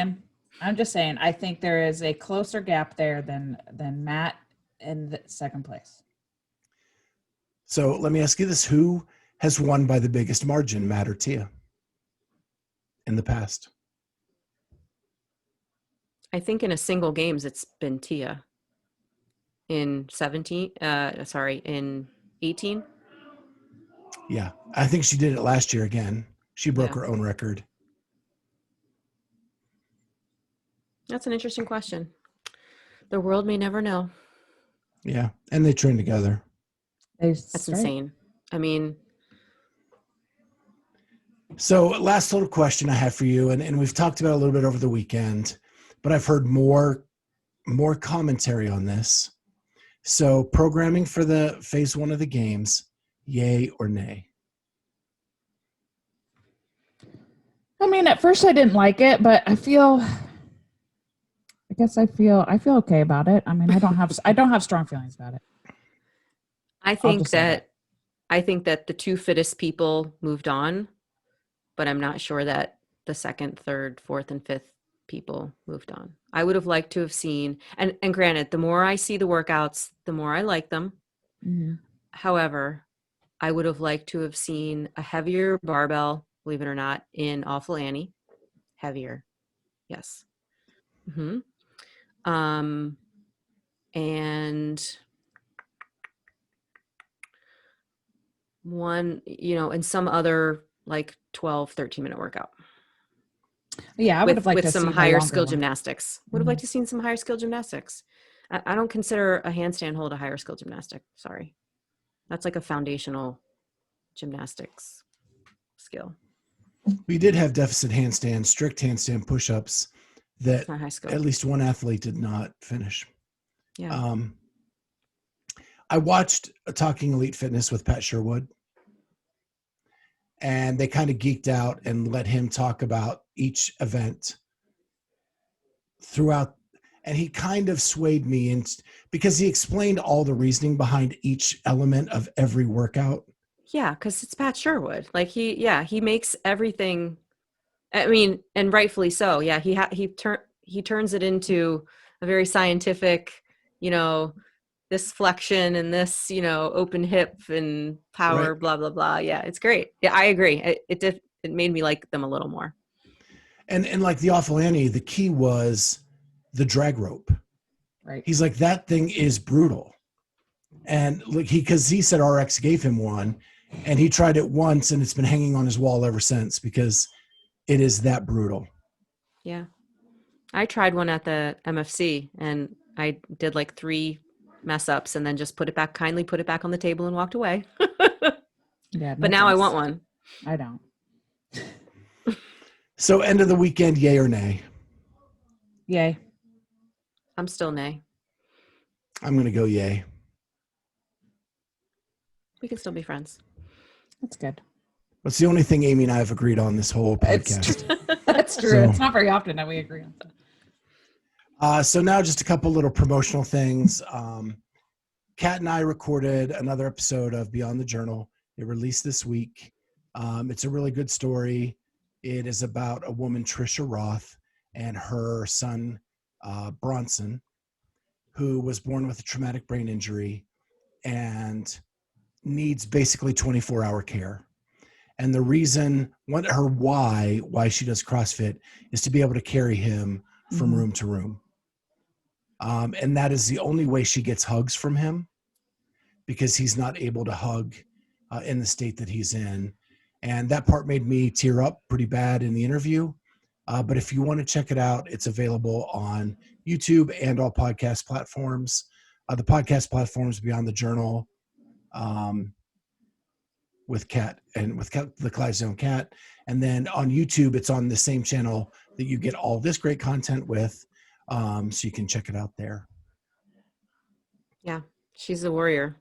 saying. I think there is a closer gap there than Matt in the second place. So let me ask you this. Who has won by the biggest margin, Matt or Tia, in the past? I think in a single games it's been Tia. In 18. Yeah, I think she did it last year again. She broke Yeah. her own record. That's an interesting question. The world may never know. Yeah, and they train together. That's insane. I mean, so last little question I have for you, and we've talked about it a little bit over the weekend, but I've heard more commentary on this. So programming for the phase 1 of the games, yay or nay? I mean, at first I didn't like it, but I feel okay about it. I mean, I don't have strong feelings about it. I think that the 2 fittest people moved on, but I'm not sure that the 2nd, 3rd, 4th, and 5th people moved on. I would have liked to have seen, and granted, the more I see the workouts, the more I like them. Mm-hmm. However, I would have liked to have seen a heavier barbell, believe it or not, in Awful Annie. Heavier. Yes. Mm-hmm. And one, in some other like 12, 13-minute workout. Yeah, I would have liked with to some see higher the skill longer one. gymnastics. Would have liked to seen some higher skill gymnastics. I don't consider a handstand hold a higher skill gymnastic. Sorry. That's like a foundational gymnastics skill. We did have deficit handstand, strict handstand push-ups that It's not high skill. at least one athlete did not finish. Yeah. I watched Talking Elite Fitness with Pat Sherwood, and they kind of geeked out and let him talk about each event throughout. And he kind of swayed me in because he explained all the reasoning behind each element of every workout. Yeah, because it's Pat Sherwood. Like he makes everything. I mean, and rightfully so. Yeah, he turns it into a very scientific, this flexion and this, open hip and power, Right. blah blah blah. Yeah, it's great. Yeah, I agree. It made me like them a little more. And like the Awful Annie, the key was the drag rope. Right. He's like, that thing is brutal. And like because he said RX gave him one, and he tried it once, and it's been hanging on his wall ever since because it is that brutal. Yeah. I tried one at the MFC, and I did like 3 mess ups and then just kindly put it back on the table and walked away. Yeah, But now I want one. I don't. So end of the weekend, yay or nay? Yay. I'm still nay. I'm going to go yay. We can still be friends. That's good. That's the only thing Amy and I have agreed on this whole It's podcast. true. That's true. So- It's not very often that we agree on that. So now just a couple little promotional things. Kat and I recorded another episode of Beyond the Journal. It released this week. It's a really good story. It is about a woman, Trisha Roth, and her son, Bronson, who was born with a traumatic brain injury and needs basically 24-hour care. And the reason, why she does CrossFit is to be able to carry him from room to room. And that is the only way she gets hugs from him, because he's not able to hug in the state that he's in. And that part made me tear up pretty bad in the interview. But if you want to check it out, it's available on YouTube and all podcast platforms. The podcast platforms Beyond the Journal, with Kat and with Kat, the Clive Zone Cat. And then on YouTube, it's on the same channel that you get all this great content with. So you can check it out there. Yeah, she's a warrior.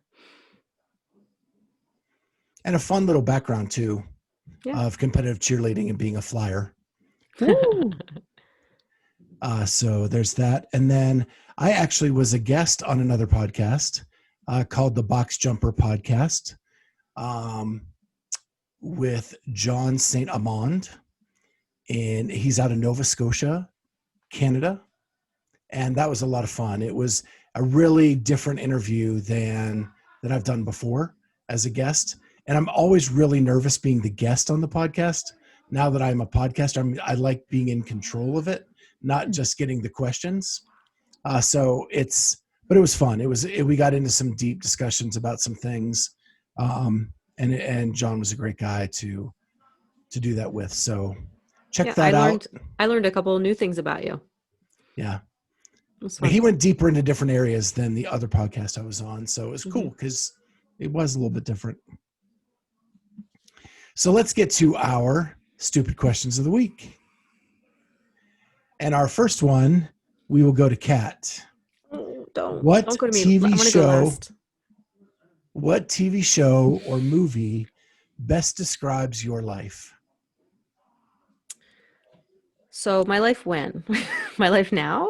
And a fun little background too, Yeah. of competitive cheerleading and being a flyer. Woo. So there's that. And then I actually was a guest on another podcast called the Box Jumper Podcast with John St. Amand. And he's out of Nova Scotia, Canada. And that was a lot of fun. It was a really different interview than I've done before as a guest. And I'm always really nervous being the guest on the podcast. Now that I'm a podcaster, I like being in control of it, not just getting the questions. But it was fun. We got into some deep discussions about some things. And John was a great guy to do that with. So check that out. I learned a couple of new things about you. Yeah. It was fun. He went deeper into different areas than the other podcast I was on. So it was cool because it was a little bit different. So let's get to our stupid questions of the week. And our first one, we will go to Kat. Don't What go to me. TV I'm gonna go show? last. What TV show or movie best describes your life? So my life when? My life now?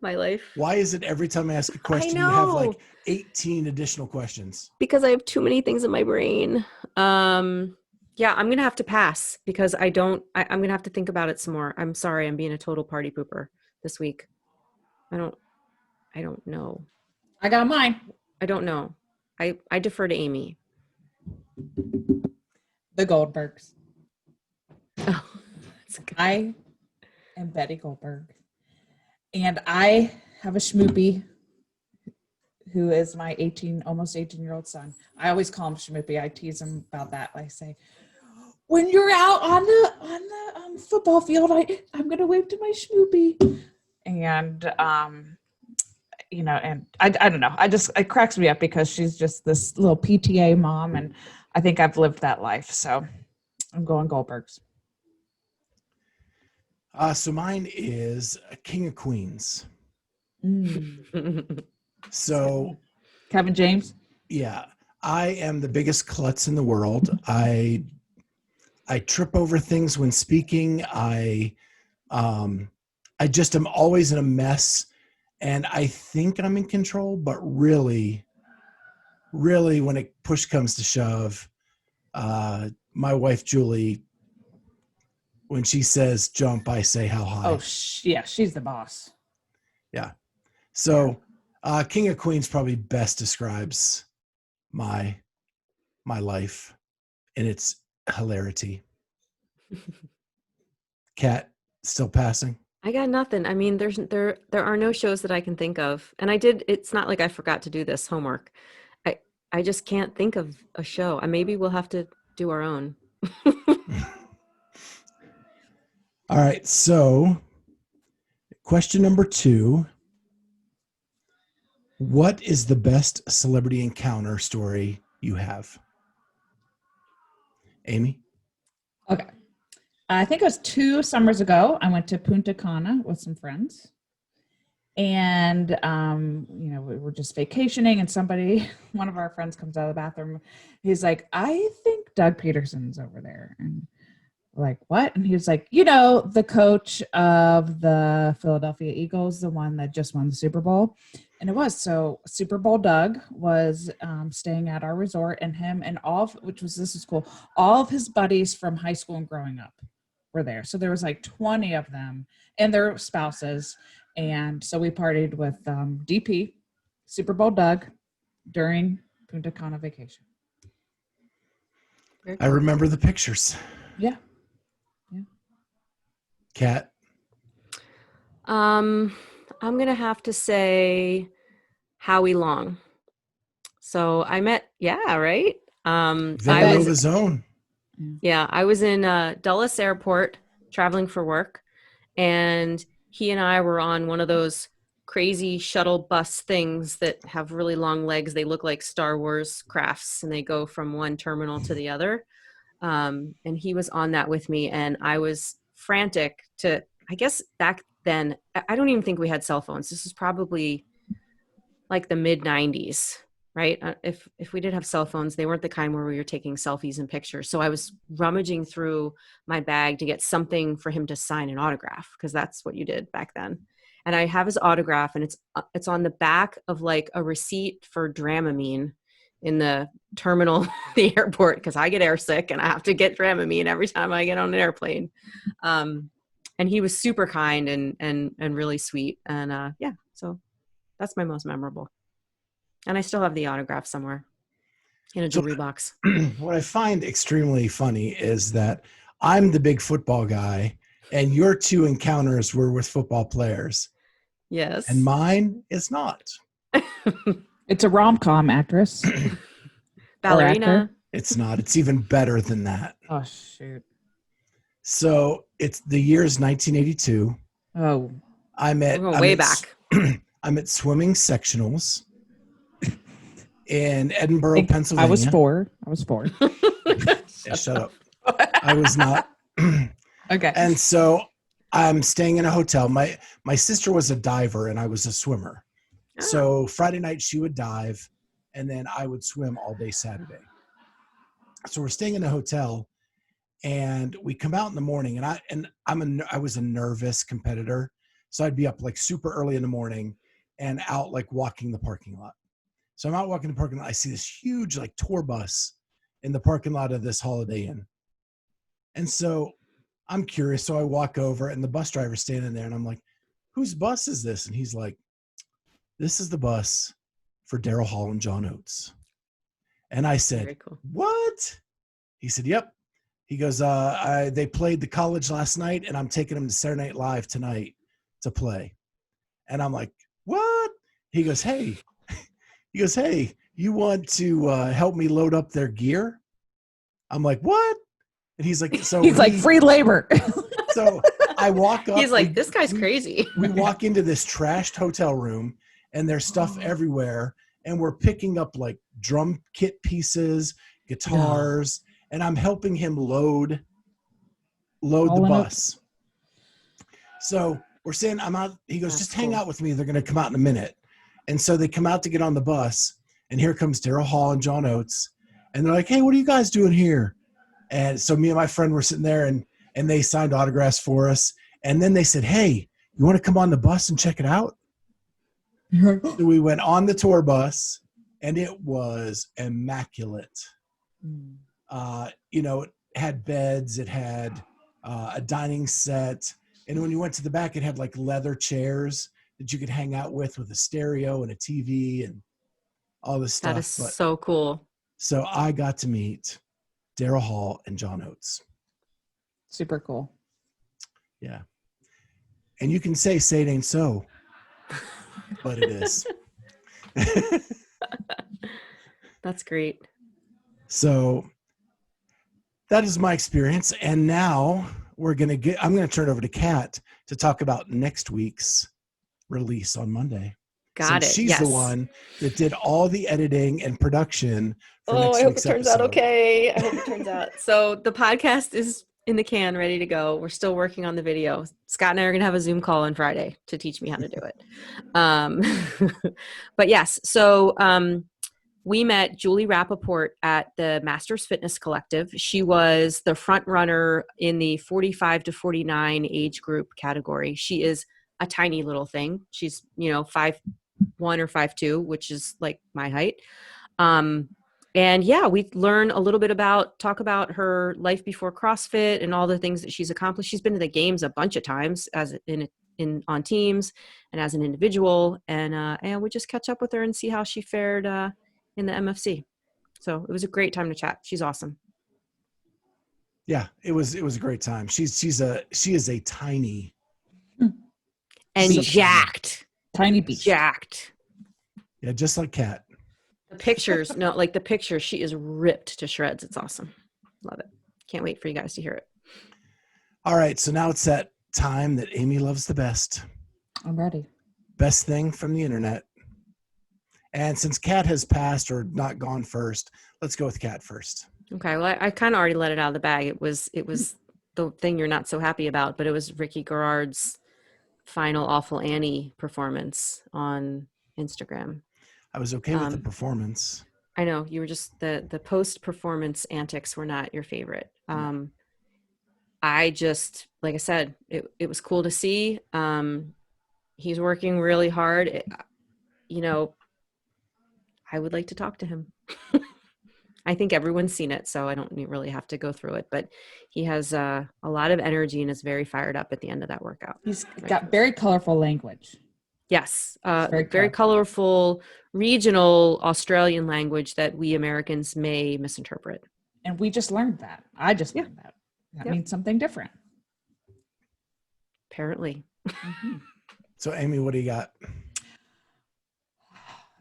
My life. Why is it every time I ask a question, you have like 18 additional questions? Because I have too many things in my brain. Yeah, I'm gonna have to pass because I'm gonna have to think about it some more. I'm sorry, I'm being a total party pooper this week. I don't know. I got mine. I don't know. I defer to Amy. The Goldbergs. Oh, that's good. I am Betty Goldberg. And I have a schmoopy who is my almost 18-year-old son. I always call him Schmoopy. I tease him about that. I say, when you're out on the football field, I'm going to wave to my Schmoopy. And, and I don't know. It cracks me up because she's just this little PTA mom. And I think I've lived that life. So I'm going Goldbergs. So mine is King of Queens. Mm. So Kevin James. yeah, I am the biggest klutz in the world. I trip over things when speaking. I just am always in a mess, and I think I'm in control, but really when it push comes to shove, my wife Julie, when she says jump, I say how high. Oh, yeah, she's the boss. Yeah. So King of Queens probably best describes my life and its hilarity. Kat, still passing? I got nothing. I mean, there are no shows that I can think of. And it's not like I forgot to do this homework. I just can't think of a show. Maybe we'll have to do our own. All right. So question number 2. What is the best celebrity encounter story you have? Amy? Okay. I think it was 2 summers ago. I went to Punta Cana with some friends. And, we were just vacationing, and one of our friends comes out of the bathroom. He's like, I think Doug Peterson's over there. And we're like, what? And he was like, the coach of the Philadelphia Eagles, the one that just won the Super Bowl. And it was. So Super Bowl Doug was staying at our resort, and him and this is cool, all of his buddies from high school and growing up were there. So there was like 20 of them and their spouses. And so we partied with DP, Super Bowl Doug, during Punta Cana vacation. I remember the pictures. Yeah. Kat? I'm going to have to say Howie Long. So I met, right? Villanova's own. Yeah, I was in Dulles Airport traveling for work, and he and I were on one of those crazy shuttle bus things that have really long legs. They look like Star Wars crafts, and they go from one terminal to the other. And he was on that with me, and I was frantic I guess back then, I don't even think we had cell phones. This is probably like the mid 90s, right? If we did have cell phones, they weren't the kind where we were taking selfies and pictures. So I was rummaging through my bag to get something for him to sign an autograph, because that's what you did back then. And I have his autograph, and it's on the back of like a receipt for Dramamine in the terminal, the airport, because I get airsick and I have to get Dramamine every time I get on an airplane. And he was super kind and really sweet. And so that's my most memorable. And I still have the autograph somewhere in a jewelry box. What I find extremely funny is that I'm the big football guy, and your 2 encounters were with football players. Yes. And mine is not. It's a rom-com actress. Ballerina. It's not. It's even better than that. Oh, shoot. So the year's 1982. Oh. I'm way back. I'm at swimming sectionals in Edinburgh, Pennsylvania. I was 4. Yeah, shut up. I was not. Okay. And so I'm staying in a hotel. My sister was a diver and I was a swimmer. Oh. So Friday night she would dive, and then I would swim all day Saturday. So we're staying in a hotel, and we come out in the morning, and I was a nervous competitor. So I'd be up like super early in the morning and out like walking the parking lot. So I'm out walking the parking lot. I see this huge like tour bus in the parking lot of this Holiday Inn. And so I'm curious. So I walk over, and the bus driver's standing there, and I'm like, whose bus is this? And he's like, this is the bus for Daryl Hall and John Oates. And I said, Very cool. What? He said, yep. He goes, they played the college last night, and I'm taking them to Saturday Night Live tonight to play. And I'm like, what? He goes, hey, you want to help me load up their gear? I'm like, what? And he's like, like free labor. So I walk up. He's like, this guy's crazy. We walk into this trashed hotel room, and there's stuff everywhere. And we're picking up like drum kit pieces, guitars, and I'm helping him load the bus. So we're saying, I'm out. He goes, just hang out with me. They're going to come out in a minute. And so they come out to get on the bus, and here comes Daryl Hall and John Oates. And they're like, hey, what are you guys doing here? And so me and my friend were sitting there, and they signed autographs for us. And then they said, hey, you want to come on the bus and check it out? So we went on the tour bus, and it was immaculate. It had beds, it had a dining set. And when you went to the back, it had like leather chairs that you could hang out with a stereo and a TV and all this stuff. That is so cool. So I got to meet Daryl Hall and John Oates. Super cool. Yeah. And you can say it ain't so, but it is. That's great. So that is my experience. And now I'm going to turn it over to Kat to talk about next week's release on Monday. Got it. She's Yes. the one that did all the editing and production for Oh, next I hope it week's turns out episode. okay. I hope it turns out. So the podcast is in the can, ready to go. We're still working on the video. Scott and I are going to have a Zoom call on Friday to teach me how to do it. But yes, so we met Julie Rappaport at the Masters Fitness Collective. She was the front runner in the 45 to 49 age group category. She is a tiny little thing. She's, 5'1" or 5'2", which is like my height. And yeah, we learn a little bit talk about her life before CrossFit and all the things that she's accomplished. She's been to the games a bunch of times as on teams and as an individual. And we just catch up with her and see how she fared in the MFC. So it was a great time to chat. She's awesome. Yeah, it was a great time. She is a tiny and beast. jacked. Tiny beast. Jacked. Yeah, just like Kat. The pictures, no, like the pictures, she is ripped to shreds. It's awesome. Love it. Can't wait for you guys to hear it. All right, so now it's that time that Amy loves the best. I'm ready. Best thing from the internet. And since Kat has passed or not gone first, let's go with Kat first. Okay, well, I kind of already let it out of the bag. It was the thing you're not so happy about, but it was Ricky Garard's final Awful Annie performance on Instagram. I was okay with the performance. I know you were just the post-performance antics were not your favorite. I just, like I said, it was cool to see. He's working really hard. I would like to talk to him. I think everyone's seen it, so I don't really have to go through it. But he has a lot of energy and is very fired up at the end of that workout. He's got very colorful language. Yes, very colorful regional Australian language that we Americans may misinterpret. And we just learned that. I just learned that. That means something different. Apparently. Mm-hmm. So, Amy, what do you got?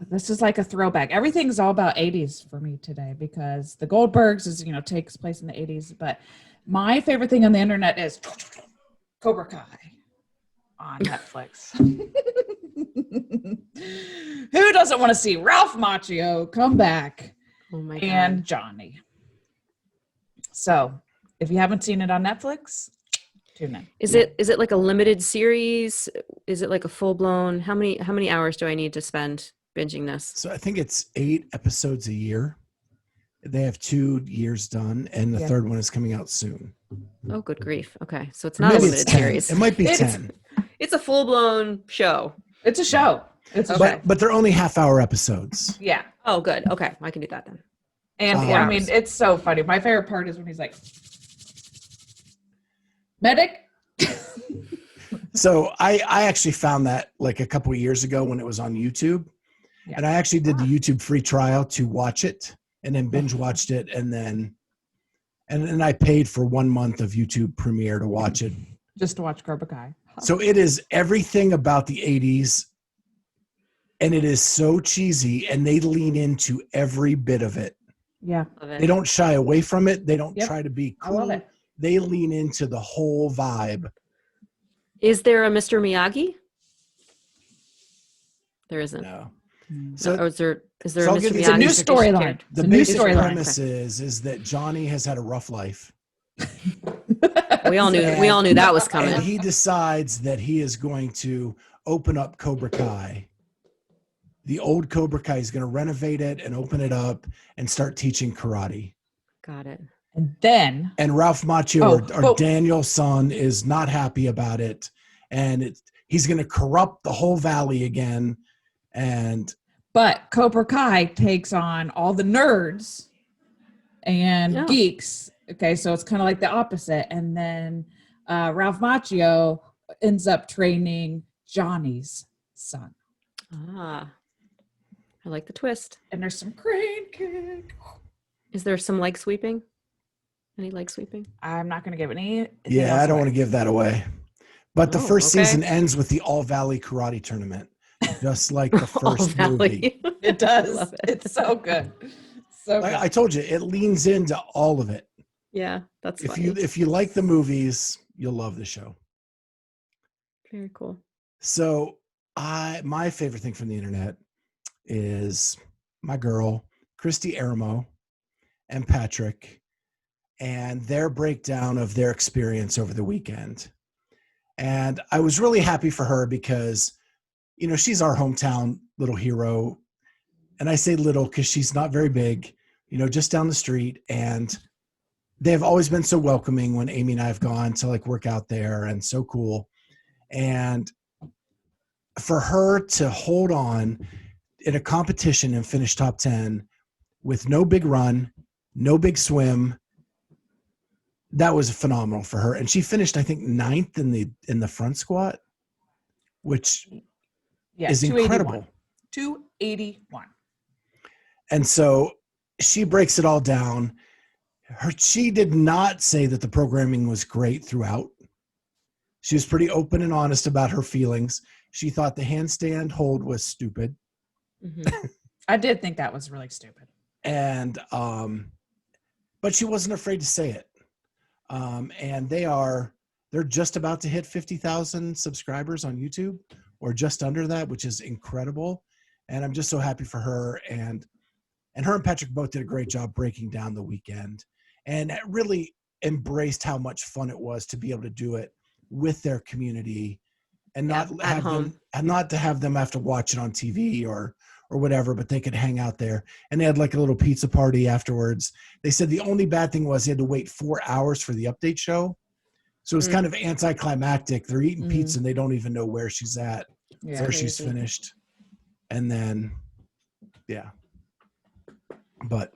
This is like a throwback. Everything's all about 80s for me today because the Goldbergs is, takes place in the 80s. But my favorite thing on the internet is Cobra Kai on Netflix. Who doesn't want to see Ralph Macchio come back? Oh my God. And Johnny. So if you haven't seen it on Netflix, tune in. Is it like a limited series? Is it like a full blown? How many hours do I need to spend binging this? So I think it's 8 episodes a year. They have 2 years done, and the third one is coming out soon. Oh, good grief. Okay. So it's not Maybe a limited it's 10. series. It might be 10. It's a full blown show. It's a show. It's a Okay. show. But they're only half-hour episodes. Yeah. Oh, good. Okay. I can do that then. And I mean, it's so funny. My favorite part is when he's like, medic. So I actually found that like a couple of years ago when it was on YouTube. Yeah. And I actually did the YouTube free trial to watch it and then binge watched it. And then I paid for 1 month of YouTube Premiere to watch it. Just to watch Cobra Kai. So it is everything about the 80s. And it is so cheesy, and they lean into every bit of it. Yeah. They don't shy away from it. They don't try to be cool. I love it. They lean into the whole vibe. Is there a Mr. Miyagi? There isn't. No. So is there a so Mr. Miyagi? It's a new storyline. The basic premise is that Johnny has had a rough life. We all knew that was coming. And he decides that he is going to open up Cobra Kai. The old Cobra Kai is going to renovate it and open it up and start teaching karate. Got it. And Ralph Macchio, or Daniel's son, is not happy about it. And he's going to corrupt the whole valley again. But Cobra Kai takes on all the nerds and geeks. Okay, so it's kind of like the opposite. And then Ralph Macchio ends up training Johnny's son. I like the twist. And there's some crane kick. Is there some leg sweeping? Any leg sweeping? I'm not going to give any. Yeah, I don't want to give that away. But the first season ends with the All Valley Karate Tournament, just like the first movie. It does. It's so good. So good. I told you, it leans into all of it. Yeah, that's if funny. if you like the movies, you'll love the show. Very cool. So my favorite thing from the internet is my girl, Christy Aramo and Patrick, and their breakdown of their experience over the weekend. And I was really happy for her because, you know, she's our hometown little hero. And I say little because she's not very big, you know, just down the street. And they've always been so welcoming when Amy and I have gone to like work out there, and so cool. And for her to hold on in a competition and finish top 10 with no big run, no big swim, that was phenomenal for her. And she finished, I think, 9th in the front squat, which is incredible. 281. And so she breaks it all down. She did not say that the programming was great throughout. She was pretty open and honest about her feelings. She thought the handstand hold was stupid. Mm-hmm. I did think that was really stupid. And, but she wasn't afraid to say it. And they're just about to hit 50,000 subscribers on YouTube, or just under that, which is incredible. And I'm just so happy for her. And her and Patrick both did a great job breaking down the weekend, and really embraced how much fun it was to be able to do it with their community, and not have them, and not to have them have to watch it on TV or whatever, but they could hang out there. And they had like a little pizza party afterwards. They said the only bad thing was they had to wait 4 hours for the update show. So it was kind of anticlimactic. They're eating pizza and they don't even know where she's at, where she's finished. And then, yeah. But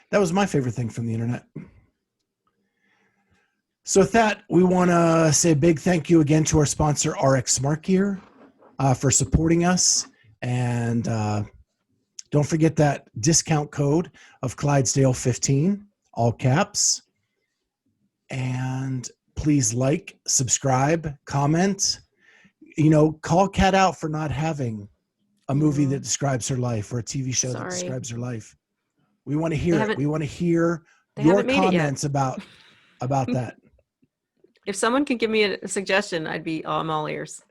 that was my favorite thing from the internet. So with that, we want to say a big thank you again to our sponsor, RX Smart Gear, for supporting us. And don't forget that discount code of Clydesdale15, all caps. And please like, subscribe, comment. You know, call Kat out for not having a movie that describes her life, or a TV show that describes her life. We want to hear it. We want to hear your comments about that. If someone can give me a suggestion, I'm all ears.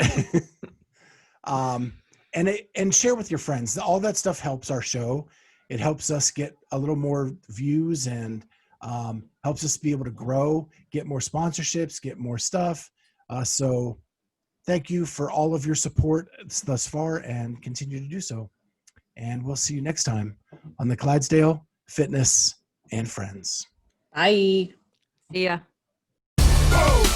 And share with your friends. All that stuff helps our show. It helps us get a little more views, and helps us be able to grow, get more sponsorships, get more stuff. So thank you for all of your support thus far, and continue to do so. And we'll see you next time on the Clydesdale Fitness and Friends. Bye. See ya. Whoa!